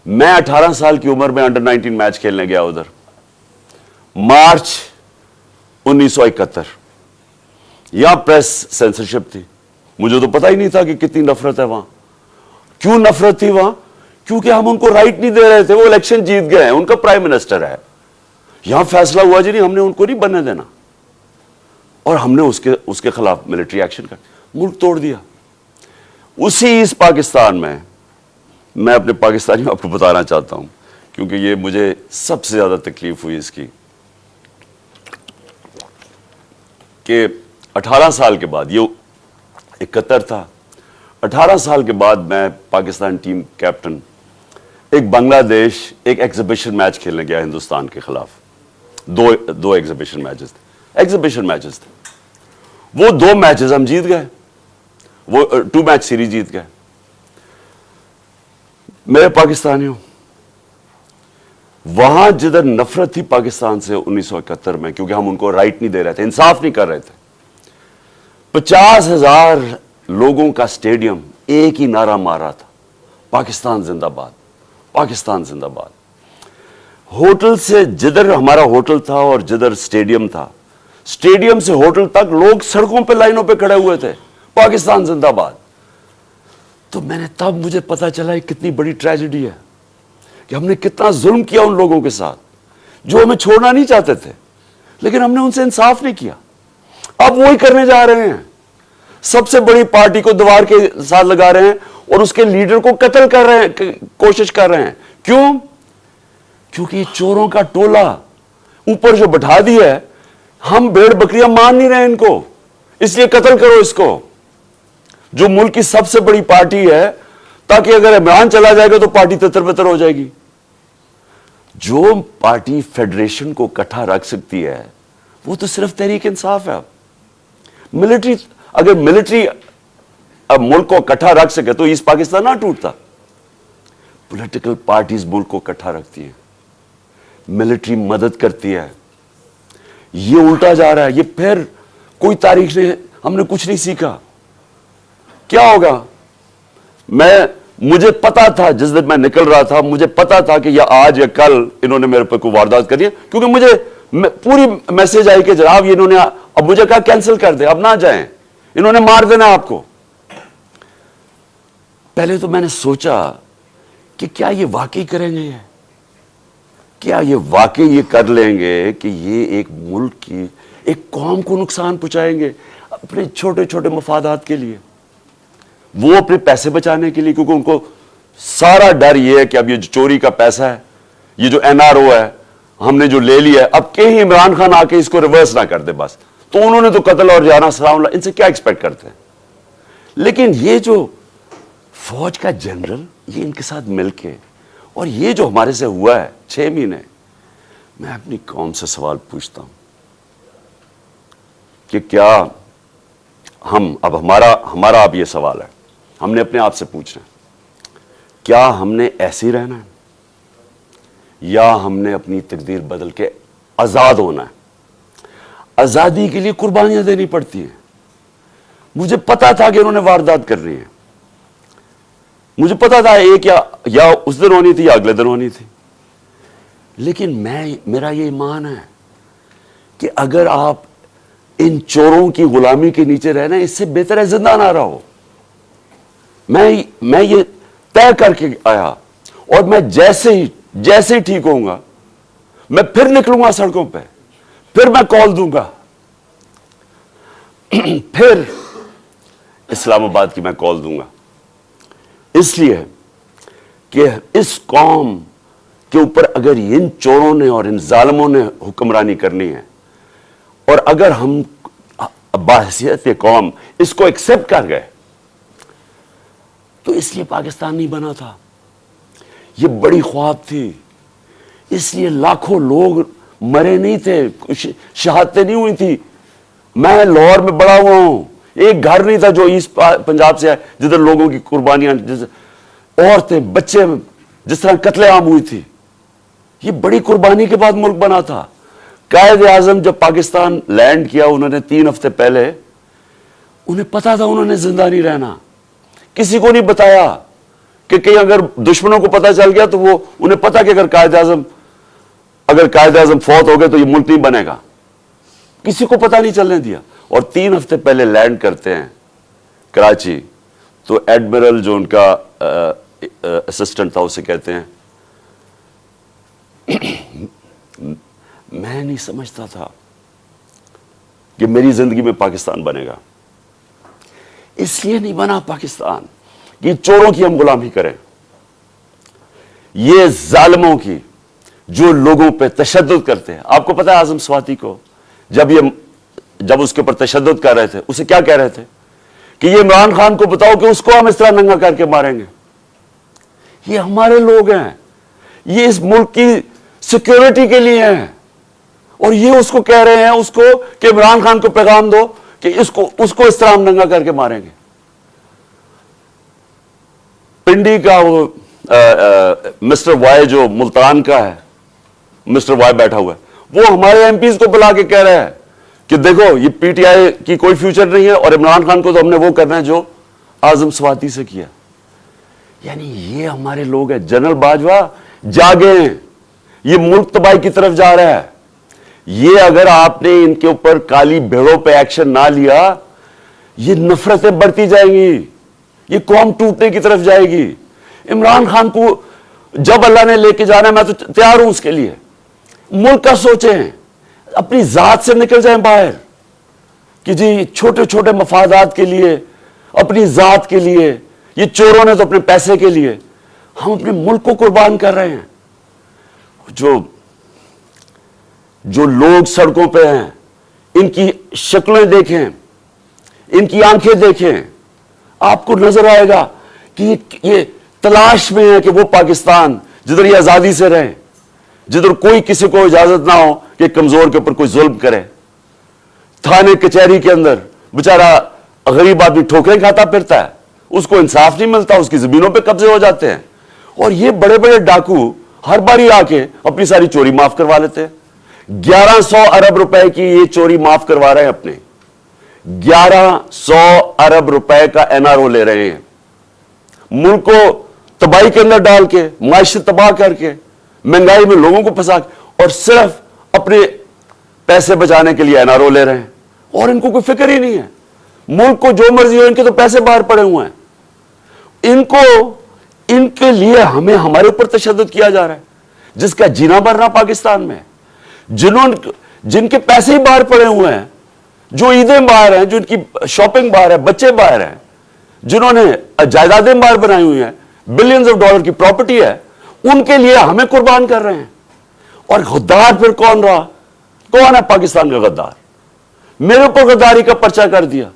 [SPEAKER 1] मैं 18 साल की उम्र में अंडर 19 मैच खेलने गया उधर, मार्च 1971। यहां प्रेस सेंसरशिप थी, मुझे तो पता ही नहीं था कि कितनी नफरत है वहां। क्यों नफरत थी वहां? क्योंकि हम उनको राइट नहीं दे रहे थे। वो इलेक्शन जीत गए हैं, उनका प्राइम मिनिस्टर है। यहां फैसला हुआ जी नहीं, हमने उनको नहीं बनने देना, और हमने उसके खिलाफ मिलिट्री एक्शन कर मुल्क तोड़ दिया। उसी इस पाकिस्तान में मैं अपने पाकिस्तानियों आपको बताना चाहता हूं, क्योंकि ये मुझे सबसे ज्यादा तकलीफ हुई इसकी, कि 18 साल के बाद, ये 71 था, 18 साल के बाद मैं पाकिस्तान टीम कैप्टन एक बांग्लादेश एक एग्जीबिशन मैच खेलने गया हिंदुस्तान के खिलाफ। दो एग्जीबिशन मैचेस थे। वो 2 मैचेस हम जीत गए, वो 2 मैच सीरीज जीत गए। मेरे पाकिस्तानियों, वहां जिधर नफरत थी पाकिस्तान से 1971 में, क्योंकि हम उनको राइट नहीं दे रहे थे, इंसाफ नहीं कर रहे थे, 50,000 लोगों का स्टेडियम एक ही नारा मार रहा था, पाकिस्तान जिंदाबाद, पाकिस्तान जिंदाबाद। होटल से, जिधर हमारा होटल था और जिधर स्टेडियम था, स्टेडियम से होटल तक लोग सड़कों पे लाइनों पे खड़े हुए थे, पाकिस्तान जिंदाबाद। तो तब मुझे पता चला ये कितनी बड़ी ट्रेजेडी है, कि हमने कितना जुल्म किया उन लोगों के साथ जो हमें छोड़ना नहीं चाहते थे, लेकिन हमने उनसे इंसाफ नहीं किया। अब वही करने जा रहे हैं, सबसे बड़ी पार्टी को दीवार के साथ लगा रहे हैं और उसके लीडर को कत्ल कर रहे हैं, कोशिश कर रहे हैं। क्यों? क्योंकि चोरों का टोला ऊपर जो बैठा दिया है, हम भेड़ बकरियां मान नहीं रहे इनको, इसलिए कत्ल करो इसको, जो मुल्क की सबसे बड़ी पार्टी है, ताकि अगर इमरान चला जाएगा तो पार्टी तितर-बितर हो जाएगी। जो पार्टी फेडरेशन को इकट्ठा रख सकती है वो तो सिर्फ तहरीक इंसाफ है। मिलिट्री, अगर मिलिट्री अब मुल्क को इकट्ठा रख सके तो ईस्ट पाकिस्तान ना टूटता। पॉलिटिकल पार्टीज मुल्क को इकट्ठा रखती है, मिलिट्री मदद करती है। ये उल्टा जा रहा है, ये फिर कोई तारीख नहीं, हमने कुछ नहीं सीखा। क्या होगा? मुझे पता था, जिस दिन मैं निकल रहा था मुझे पता था कि या आज या कल इन्होंने मेरे पर कोई वारदात करी है, क्योंकि मुझे पूरी मैसेज आई कि जनाब इन्होंने अब मुझे कहा कैंसिल कर दे, अब ना जाएं, इन्होंने मार देना आपको। पहले तो मैंने सोचा कि क्या ये वाकई करेंगे, क्या ये वाकई ये कर लेंगे कि ये एक मुल्क की, एक कौम को नुकसान पहुंचाएंगे अपने छोटे छोटे मफादात के लिए, वो अपने पैसे बचाने के लिए, क्योंकि उनको सारा डर ये है कि अब ये जो चोरी का पैसा है, ये जो NRO है हमने जो ले लिया है, अब कहीं इमरान खान आके इसको रिवर्स ना कर दे बस, तो उन्होंने तो कत्ल और जाना सलाम, इनसे क्या एक्सपेक्ट करते हैं। लेकिन ये जो फौज का जनरल, ये इनके साथ मिलके, और ये जो हमारे से हुआ है 6 महीने, मैं अपनी कौम से सवाल पूछता हूं कि क्या हम, अब हमारा अब ये सवाल है, हमने अपने आप से पूछना है, क्या हमने ऐसे ही रहना है या हमने अपनी तकदीर बदल के आजाद होना है? आजादी के लिए कुर्बानियां देनी पड़ती हैं। मुझे पता था कि इन्होंने वारदात करनी है, मुझे पता था एक या उस दिन होनी थी या अगले दिन होनी थी, लेकिन मेरा ये ईमान है कि अगर आप इन चोरों की गुलामी के नीचे रहना, इससे बेहतर है जिंदा ना रहो। मैं ये तय करके आया, और मैं जैसे ही ठीक होऊंगा मैं फिर निकलूंगा सड़कों पे, फिर मैं कॉल दूंगा, फिर इस्लामाबाद की मैं कॉल दूंगा, इसलिए कि इस कौम के ऊपर अगर इन चोरों ने और इन जालिमों ने हुक्मरानी करनी है, और अगर हम बाहसियत कौम इसको एक्सेप्ट कर गए, तो इसलिए पाकिस्तान नहीं बना था। ये बड़ी ख्वाब थी, इसलिए लाखों लोग मरे नहीं थे, शहादतें नहीं हुई थी। मैं लाहौर में बड़ा हुआ हूं, एक घर नहीं था जो ईस्ट पंजाब से है जिधर लोगों की कुर्बानियां, औरतें बच्चे जिस तरह कत्लेआम हुई थी। ये बड़ी कुर्बानी के बाद मुल्क बना था। कायद आजम जब पाकिस्तान लैंड किया, उन्होंने 3 हफ्ते पहले, उन्हें पता था उन्होंने जिंदा नहीं रहना। किसी को नहीं बताया कि कहीं अगर दुश्मनों को पता चल गया तो वो, उन्हें पता कि अगर कायद आजम फौत हो गए तो ये मुल्क नहीं बनेगा। किसी को पता नहीं चलने दिया। और 3 हफ्ते पहले लैंड करते हैं कराची, तो एडमिरल जो उनका असिस्टेंट था उसे कहते हैं मैं नहीं समझता था कि मेरी जिंदगी में पाकिस्तान बनेगा। इसलिए नहीं बना पाकिस्तान कि चोरों की हम गुलामी करें, ये जालिमों की जो लोगों पे तशद्दुद करते हैं। आपको पता है आजम स्वाति को जब उसके ऊपर तशद्दुद कर रहे थे, उसे क्या कह रहे थे कि ये इमरान खान को बताओ कि उसको हम इस तरह नंगा करके मारेंगे। ये हमारे लोग हैं, ये इस मुल्क की सिक्योरिटी के लिए हैं, और ये उसको कह रहे हैं उसको कि इमरान खान को पैगाम दो कि उसको इस तरह हम नंगा करके मारेंगे। पिंडी का वो मिस्टर वाई जो मुल्तान का है, मिस्टर वाई बैठा हुआ है, वो हमारे एमपीज को बुला के कह रहा है कि देखो ये पीटीआई की कोई फ्यूचर नहीं है और इमरान खान को तो हमने वो करना है जो आजम स्वाति से किया। यानी ये हमारे लोग हैं। जनरल बाजवा जागे, ये मुल्क तबाही की तरफ जा रहा है। ये अगर आपने इनके ऊपर काली भेड़ों पे एक्शन ना लिया, ये नफरतें बढ़ती जाएंगी, ये कौम टूटने की तरफ जाएगी। इमरान खान को जब अल्लाह ने लेके जाना है, मैं तो तैयार हूं उसके लिए। मुल्क का सोचें, अपनी जात से निकल जाएं बाहर कि जी छोटे छोटे मफादात के लिए, अपनी जात के लिए, ये चोरों ने तो अपने पैसे के लिए, हम अपने मुल्क को कुर्बान कर रहे हैं। जो लोग सड़कों पे हैं, इनकी शक्लें देखें, इनकी आंखें देखें, आपको नजर आएगा कि ये तलाश में है कि वो पाकिस्तान जिधर ये आजादी से रहे, जिधर कोई किसी को इजाजत ना हो कि कमजोर के ऊपर कोई जुल्म करे। थाने कचहरी के अंदर बेचारा गरीब आदमी ठोकरें खाता फिरता है, उसको इंसाफ नहीं मिलता, उसकी जमीनों पे कब्जे हो जाते हैं। और ये बड़े बड़े डाकू हर बारी आके अपनी सारी चोरी माफ करवा लेते हैं। 1100 अरब रुपए की ये चोरी माफ करवा रहे हैं अपने, 1100 अरब रुपए का एनआरओ ले रहे हैं, मुल्क को तबाही के अंदर डाल के, माइशत तबाह करके, महंगाई में लोगों को फंसा के, और सिर्फ अपने पैसे बचाने के लिए एनआरओ ले रहे हैं। और इनको कोई फिक्र ही नहीं है, मुल्क को जो मर्जी हो, इनके तो पैसे बाहर पड़े हुए हैं। इनके लिए हमें हमारे ऊपर तशद्दुद किया जा रहा है, जिसका जीना मरना पाकिस्तान में, जिनके पैसे ही बाहर पड़े हुए हैं, जो ईदें बाहर हैं, जो इनकी शॉपिंग बाहर है, बच्चे बाहर हैं, जिन्होंने जायदादें बाहर बनाई हुई हैं, बिलियंस ऑफ डॉलर की प्रॉपर्टी है, उनके लिए हमें कुर्बान कर रहे हैं। और गद्दार फिर कौन रहा? कौन है पाकिस्तान का गद्दार? मेरे ऊपर गद्दारी का पर्चा कर दिया,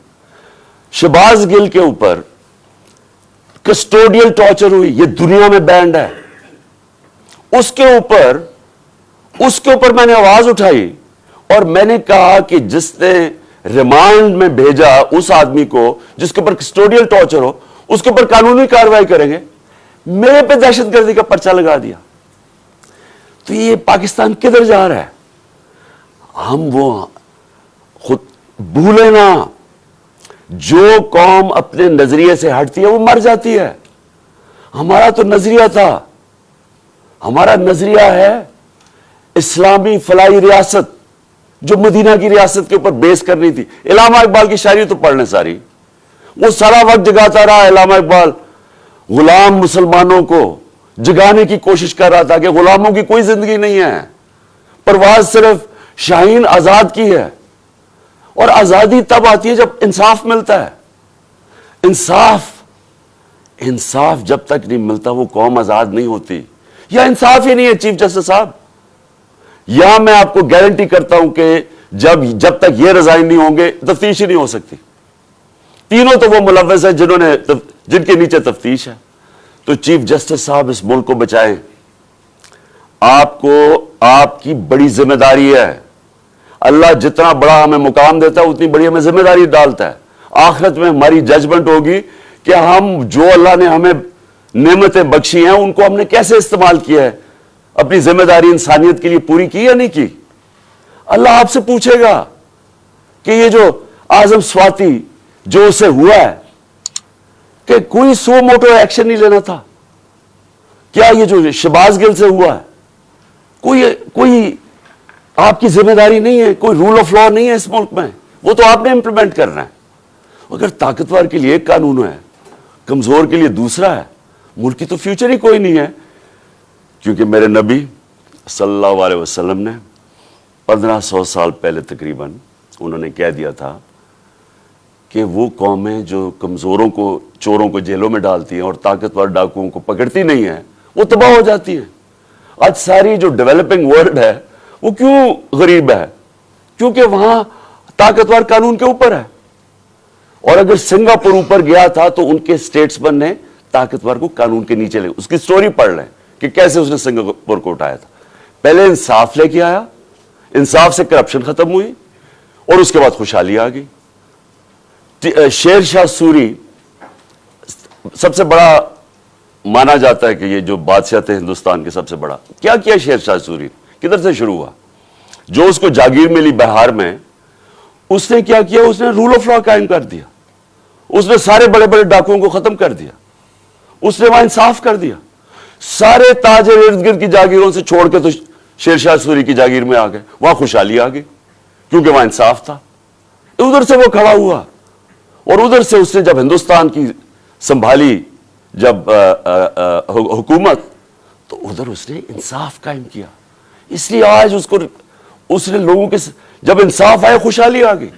[SPEAKER 1] शहबाज गिल के ऊपर कस्टोडियल टॉर्चर हुई, ये दुनिया में बैंड है। उसके ऊपर मैंने आवाज उठाई और मैंने कहा कि जिसने रिमांड में भेजा उस आदमी को जिसके ऊपर कस्टोडियल टॉर्चर हो, उसके ऊपर कानूनी कार्रवाई करेंगे। मेरे पे दहशतगर्दी का पर्चा लगा दिया। तो ये पाकिस्तान किधर जा रहा है? हम वो खुद भूले ना, जो कौम अपने नजरिए से हटती है वो मर जाती है। हमारा तो नजरिया था, हमारा नजरिया है इस्लामी फलाई रियासत, जो मदीना की रियासत के ऊपर बेस करनी थी। इलामा इकबाल की शायरी तो पढ़ने सारी, वो सारा वक्त जगाता रहा इलामा इकबाल, गुलाम मुसलमानों को जगाने की कोशिश कर रहा था कि गुलामों की कोई जिंदगी नहीं है, परवाज सिर्फ शाहीन आजाद की है। और आजादी तब आती है जब इंसाफ मिलता है। इंसाफ जब तक नहीं मिलता वो कौम आजाद नहीं होती। या इंसाफ ही नहीं है चीफ जस्टिस साहब। या मैं आपको गारंटी करता हूं कि जब तक ये रिजाइन नहीं होंगे तफ्तीश ही नहीं हो सकती। तीनों तो वो मुलव्वस है जिनके नीचे तफ्तीश है। तो चीफ जस्टिस साहब इस मुल्क को बचाएं। आपको आपकी बड़ी जिम्मेदारी है। अल्लाह जितना बड़ा हमें मुकाम देता है उतनी बड़ी हमें जिम्मेदारी डालता है। आखिरत में हमारी जजमेंट होगी कि हम जो अल्लाह ने हमें नेमतें बख्शी हैं उनको हमने कैसे इस्तेमाल किया है, अपनी जिम्मेदारी इंसानियत के लिए पूरी की या नहीं की। अल्लाह आपसे पूछेगा कि ये जो आजम स्वाति जो उसे हुआ है कि कोई सो मोटो एक्शन नहीं लेना था, क्या ये जो शहबाज गिल से हुआ है कोई आपकी जिम्मेदारी नहीं है, कोई रूल ऑफ लॉ नहीं है इस मुल्क में, वो तो आपने इंप्लीमेंट करना है। अगर ताकतवर के लिए एक कानून है, कमजोर के लिए दूसरा है, मुल्क की तो फ्यूचर ही कोई नहीं है। क्योंकि मेरे नबी सल्लल्लाहु अलैहि वसल्लम ने 1500 साल पहले तकरीबन उन्होंने कह दिया था कि वो कौमें जो कमजोरों को, चोरों को जेलों में डालती हैं और ताकतवर डाकुओं को पकड़ती नहीं है, वो तबाह हो जाती है। आज सारी जो डेवलपिंग वर्ल्ड है वो क्यों गरीब है? क्योंकि वहां ताकतवर कानून के ऊपर है। और अगर सिंगापुर ऊपर गया था तो उनके स्टेट्समैन ने ताकतवर को कानून के नीचे ले, उसकी स्टोरी पढ़ लें कि कैसे उसने सिंगापुर को उठाया था। पहले इंसाफ लेके आया, इंसाफ से करप्शन खत्म हुई और उसके बाद खुशहाली आ गई। शेर शाह सूरी सबसे बड़ा माना जाता है कि ये जो बादशाह थे हिंदुस्तान के सबसे बड़ा, क्या किया शेर शाह सूरी, किधर से शुरू हुआ? जो उसको जागीर मिली बिहार में, उसने क्या किया? उसने रूल ऑफ लॉ कायम कर दिया। उसने सारे बड़े बड़े डाकुओं को खत्म कर दिया। उसने वहां इंसाफ कर दिया। सारे ताजर इर्द गिर्द की जागीरों से छोड़ के तो शेरशाह सूरी की जागीर में आ गए, वहां खुशहाली आ गई क्योंकि वहां इंसाफ था। उधर से वो खड़ा हुआ और उधर से उसने जब हिंदुस्तान की संभाली जब हुकूमत, तो उधर उसने इंसाफ कायम किया। इसलिए आज उसने लोगों के जब इंसाफ आया खुशहाली आ गई।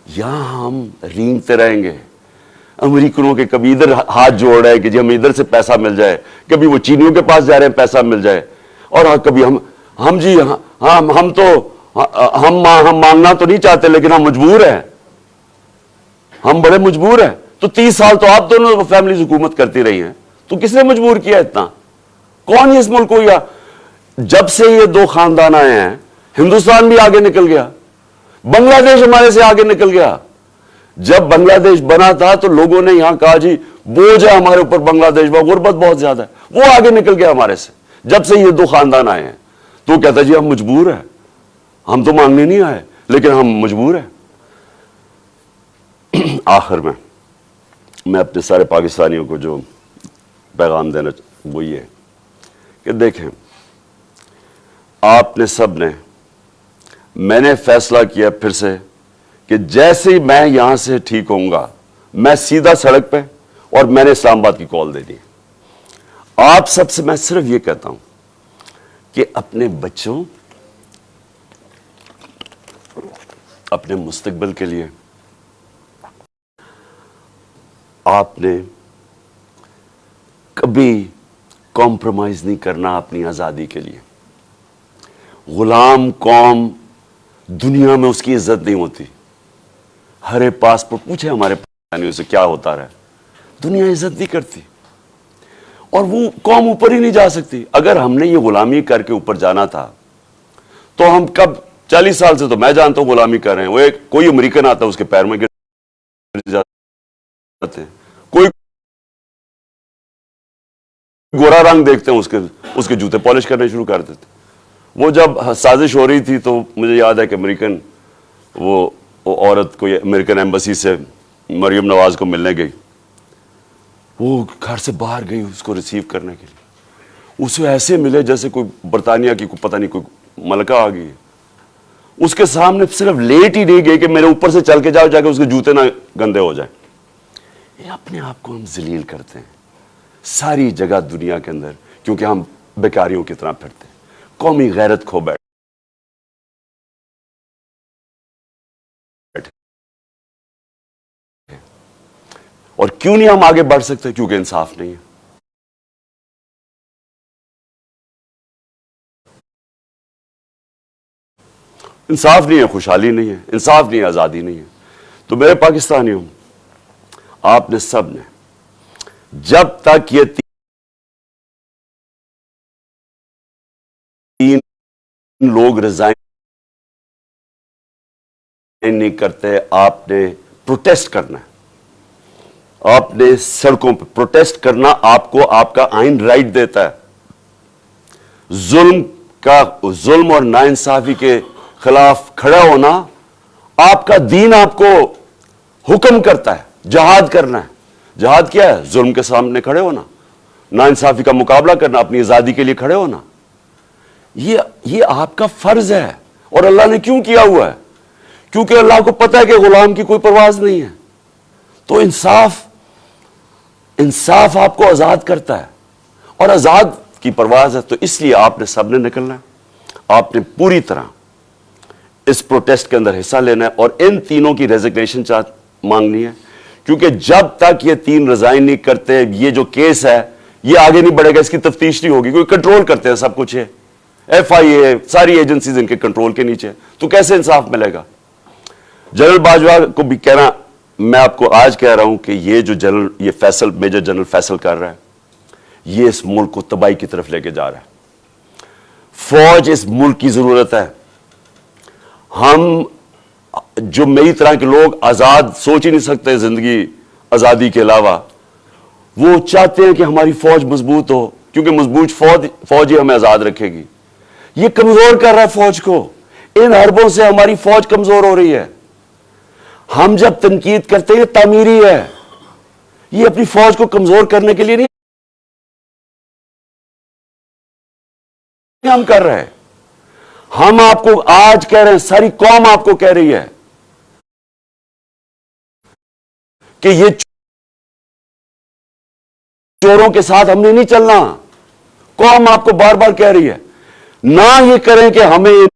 [SPEAKER 1] यहां हम रेंगते रहेंगे अमेरिकनों के, कभी इधर हाथ जोड़ रहे हैं कि जी हमें इधर से पैसा मिल जाए, कभी वो चीनियों के पास जा रहे हैं पैसा मिल जाए, और हाँ कभी हम जी हम मांगना तो नहीं चाहते लेकिन हम मजबूर हैं, हम बड़े मजबूर हैं। तो 30 साल तो आप दोनों फैमिलीज हुकूमत करती रही हैं, तो किसने मजबूर किया इतना? कौन इस मुल्क को? या जब से ये दो खानदान आए हैं हिंदुस्तान भी आगे निकल गया, बांग्लादेश हमारे से आगे निकल गया। जब बांग्लादेश बना था तो लोगों ने यहां कहा जी बोझ है हमारे ऊपर बांग्लादेश में, गुर्बत बहुत ज्यादा है, वो आगे निकल गया हमारे से। जब से ये दो खानदान आए हैं तो कहता जी हम मजबूर हैं, हम तो मांगने नहीं आए लेकिन हम मजबूर हैं। आखिर में मैं अपने सारे पाकिस्तानियों को जो पैगाम देना वो ये कि देखें, आपने सब ने, मैंने फैसला किया फिर से कि जैसे ही मैं यहां से ठीक होऊंगा मैं सीधा सड़क पे, और मैंने इस्लामाबाद की कॉल दे दी। आप सबसे मैं सिर्फ ये कहता हूं कि अपने बच्चों, अपने मुस्तकबिल के लिए आपने कभी कॉम्प्रोमाइज नहीं करना अपनी आजादी के लिए। गुलाम कौम दुनिया में उसकी इज्जत नहीं होती। हरे पासपोर्ट पूछे हमारे पाकिस्तानियों से क्या होता रहा, दुनिया इज्जत नहीं करती और वो कौम ऊपर ही नहीं जा सकती। अगर हमने ये गुलामी करके ऊपर जाना था तो हम कब, 40 साल से तो मैं जानता हूं गुलामी कर रहे हैं। वो एक कोई अमेरिकन आता है उसके पैर में गिर जाते हैं, कोई गोरा रंग देखते हैं उसके जूते पॉलिश करने शुरू कर देते। वो जब साजिश हो रही थी तो मुझे याद है कि अमेरिकन वो औरत कोई अमेरिकन एम्बेसी से मरियम नवाज को मिलने गई, वो घर से बाहर गई उसको रिसीव करने के लिए। उसे ऐसे मिले जैसे कोई बरतानिया की पता नहीं कोई मलका आ गई है। उसके सामने सिर्फ लेट ही नहीं गई कि मेरे ऊपर से चल के जाओ, जाके उसके जूते ना गंदे हो जाए। ये अपने आप को हम जलील करते हैं सारी जगह दुनिया के अंदर, क्योंकि हम बेकारियों की तरह फिरते हैं, कौमी गैरत खो बैठे। और क्यों नहीं हम आगे बढ़ सकते? क्योंकि इंसाफ नहीं है। इंसाफ नहीं है, खुशहाली नहीं है, इंसाफ नहीं है, आजादी नहीं है। तो मेरे पाकिस्तानियों, आपने सब ने जब तक ये लोग रिजाइन नहीं करते, आपने प्रोटेस्ट करना है, आपने सड़कों पर प्रोटेस्ट करना आपको आपका आइन राइट देता है। जुल्म और नाइंसाफी के खिलाफ खड़ा होना आपका दीन आपको हुक्म करता है। जहाद करना है। जहाद क्या है? जुल्म के सामने खड़े होना, नाइंसाफी का मुकाबला करना, अपनी आजादी के लिए खड़े होना। ये आपका फर्ज है। और अल्लाह ने क्यों किया हुआ है? क्योंकि अल्लाह को पता है कि गुलाम की कोई परवाज नहीं है। तो इंसाफ आपको आजाद करता है और आजाद की परवाज है। तो इसलिए आपने सबने निकलना है, आपने पूरी तरह इस प्रोटेस्ट के अंदर हिस्सा लेना है और इन तीनों की रेजिग्नेशन मांगनी है। क्योंकि जब तक ये तीन रिजाइन नहीं करते, ये जो केस है ये आगे नहीं बढ़ेगा, इसकी तफ्तीश नहीं होगी, क्योंकि कंट्रोल करते हैं सब कुछ है। FIA सारी एजेंसीज इनके कंट्रोल के नीचे, तो कैसे इंसाफ मिलेगा? जनरल बाजवा को भी कहना, मैं आपको आज कह रहा हूं कि ये फैसल मेजर जनरल फैसल कर रहा है, ये इस मुल्क को तबाही की तरफ लेके जा रहा है। फौज इस मुल्क की जरूरत है। हम जो मेरी तरह के लोग आजाद सोच ही नहीं सकते जिंदगी आजादी के अलावा, वो चाहते हैं कि हमारी फौज मजबूत हो, क्योंकि मजबूत फौज ही हमें आजाद रखेगी। ये कमजोर कर रहा है फौज को। इन हरबों से हमारी फौज कमजोर हो रही है। हम जब तनकीद करते हैं तामीरी है, ये अपनी फौज को कमजोर करने के लिए नहीं हम कर रहे हैं। हम आपको आज कह रहे हैं, सारी कौम आपको कह रही है कि ये चोरों के साथ हमने नहीं चलना। कौम आपको बार बार कह रही है। ना ये करें कि हमें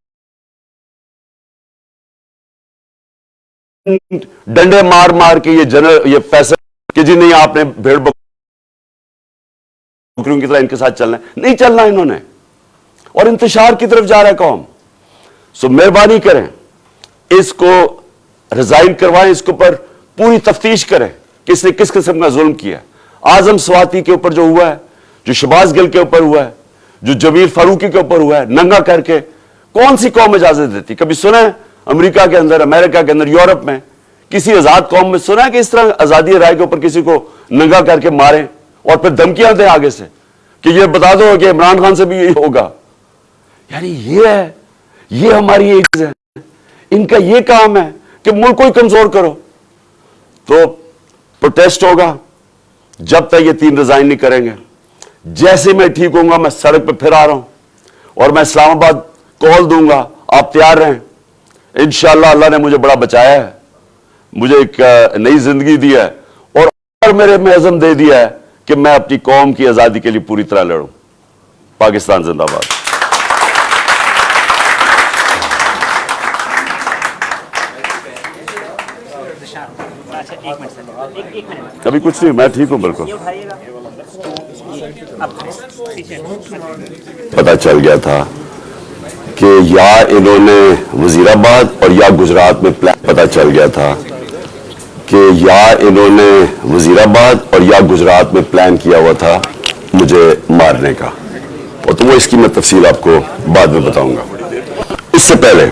[SPEAKER 1] डंडे मार मार के ये फैसला कि जी नहीं आपने भेड़ बकरियों की तरह इनके साथ चलना है, नहीं चलना इन्होंने, और इंतशार की तरफ जा रहा है कौम। सो मेहरबानी करें, इसको रिजाइन करवाएं, इसके ऊपर पूरी तफ्तीश करें किसने किस किस्म का जुल्म किया। आजम स्वाति के ऊपर जो हुआ है, जो शबाज गिल के ऊपर हुआ है, जो जमीर फारूकी के ऊपर हुआ है, नंगा करके कौन सी कौम इजाजत देती? कभी सुना है अमेरिका के अंदर, अमेरिका के अंदर, यूरोप में किसी आजाद कौम में सुना है कि इस तरह आजादी राय के ऊपर किसी को नंगा करके मारें और फिर धमकियां दें आगे से कि ये बता दो कि इमरान खान से भी यही होगा? यानी ये हमारी एक है, इनका ये काम है कि मुल्क को ही कमजोर करो। तो प्रोटेस्ट होगा जब तक ये तीन रिजाइन नहीं करेंगे। जैसे मैं ठीक होऊंगा, मैं सड़क पे फिर आ रहा हूं और मैं इस्लामाबाद कॉल दूंगा, आप तैयार रहें। इंशाअल्लाह अल्लाह ने मुझे बड़ा बचाया है, मुझे एक नई जिंदगी दी है और मेरे में अज़म दे दिया है कि मैं अपनी कौम की आजादी के लिए पूरी तरह लड़ूं। पाकिस्तान जिंदाबाद। अभी कुछ नहीं, मैं ठीक हूं बिल्कुल। पता चल गया था कि या इन्होंने वजीराबाद और या गुजरात में प्लान, पता चल गया था कि या इन्होंने वजीराबाद और या गुजरात में प्लान किया हुआ था मुझे मारने का, और तो वो इसकी मैं तफसील आपको बाद में बताऊंगा। इससे पहले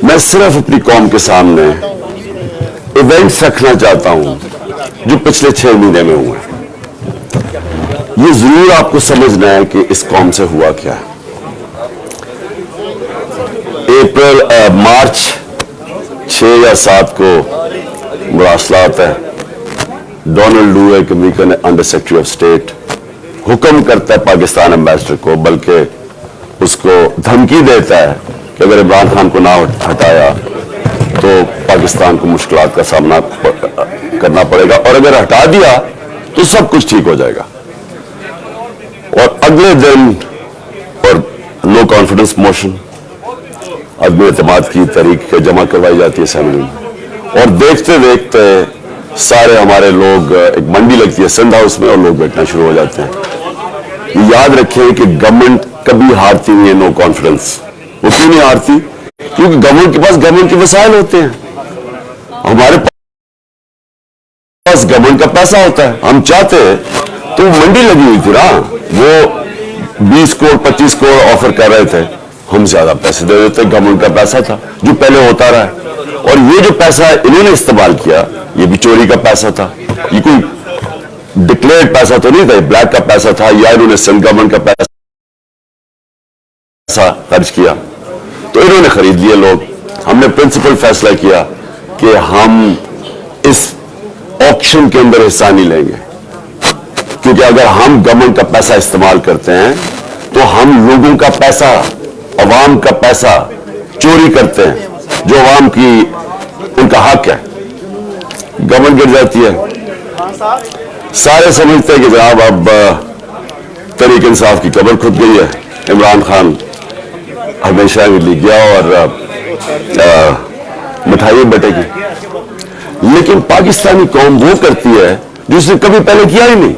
[SPEAKER 1] मैं सिर्फ अपनी कौम के सामने इवेंट्स रखना चाहता हूं जो पिछले 6 महीने में हुए। ये जरूर आपको समझना है कि इस कौम से हुआ क्या है। मार्च 6 या 7 को मुरासलात है। डोनाल्ड लू एक American under secretary of state हुक्म करता है पाकिस्तान एम्बेसडर को, बल्कि उसको धमकी देता है कि अगर इमरान खान को ना हटाया तो पाकिस्तान को मुश्किलात का सामना करना पड़ेगा, और अगर हटा दिया तो सब कुछ ठीक हो जाएगा। और अगले दिन और नो कॉन्फिडेंस मोशन, अदम एतमाद की तहरीक जमा करवाई जाती है असेंबली में, और देखते देखते सारे हमारे लोग, एक मंडी लगती है सिंध हाउस में, और लोग बैठना शुरू हो जाते हैं। याद रखें कि गवर्नमेंट कभी हारती नहीं है नो कॉन्फिडेंस। वो क्यों नहीं हारती? क्योंकि गवर्नमेंट के पास गवर्नमेंट के वसाइल होते हैं, हमारे पास गवर्नमेंट का पैसा होता है। हम चाहते तो मंडी लगी हुई थी ना, वो 20 करोड़ 25 करोड़ ऑफर कर रहे थे, हम ज्यादा पैसे दे देते, गवर्नमेंट का पैसा था जो पहले होता रहा है। और ये जो पैसा इन्होंने इस्तेमाल किया, ये भी चोरी का पैसा था, ये कोई डिक्लेयर्ड पैसा तो नहीं था, ब्लैक का पैसा था, या इन्होंने सेंट्रल गवर्नमेंट का पैसा खर्च किया। तो इन्होंने खरीद लिए लोग। हमने प्रिंसिपल फैसला किया कि हम इस ऑक्शन के अंदर हिस्सा नहीं लेंगे, क्योंकि अगर हम गवर्नमेंट का पैसा इस्तेमाल करते हैं तो हम लोगों का पैसा, अवाम का पैसा चोरी करते हैं, जो अवाम की उनका हक है, गवर्नमेंट गिर जाती है। सारे समझते हैं कि जनाब अब तहरीक इंसाफ की कब्र खुद गई है, इमरान खान हमेशा के लिए गया और मिठाई बटेगी। लेकिन पाकिस्तानी कौम वो करती है जिसने कभी पहले किया ही नहीं।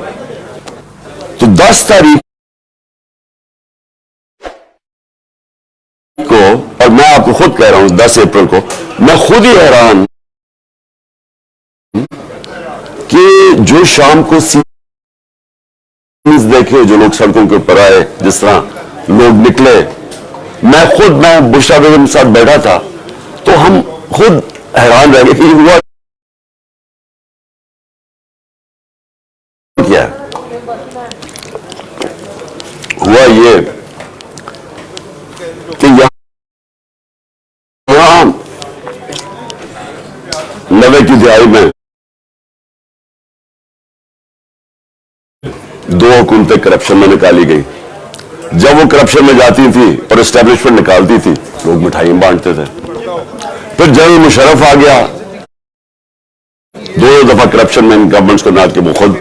[SPEAKER 1] तो 10 तारीख को, और मैं आपको खुद कह रहा हूं 10 अप्रैल को, मैं खुद ही हैरान कि जो शाम को सीन्स देखे, जो लोग सड़कों के ऊपर आए, जिस तरह लोग निकले, मैं बुशरा बेगम के साथ बैठा था, तो हम खुद हैरान रह गए कि हुआ क्या। हुआ ये कि यहां 90 की दिहाई में 2 हुकूमतें करप्शन में निकाली गई। जब वो करप्शन में जाती थी और एस्टेब्लिशमेंट निकालती थी, लोग मिठाई बांटते थे। फिर जनरल मुशर्रफ आ गया, 2 दफा करप्शन में गवर्नमेंट्स को ना कि वो खुद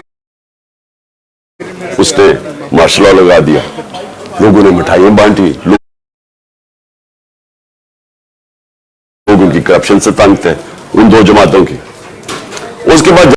[SPEAKER 1] उसने मार्शल लॉ लगा दिया, लोगों ने मिठाइयां बांटी, लोग उनकी करप्शन से तंग थे, उन 2 जमातों की। उसके बाद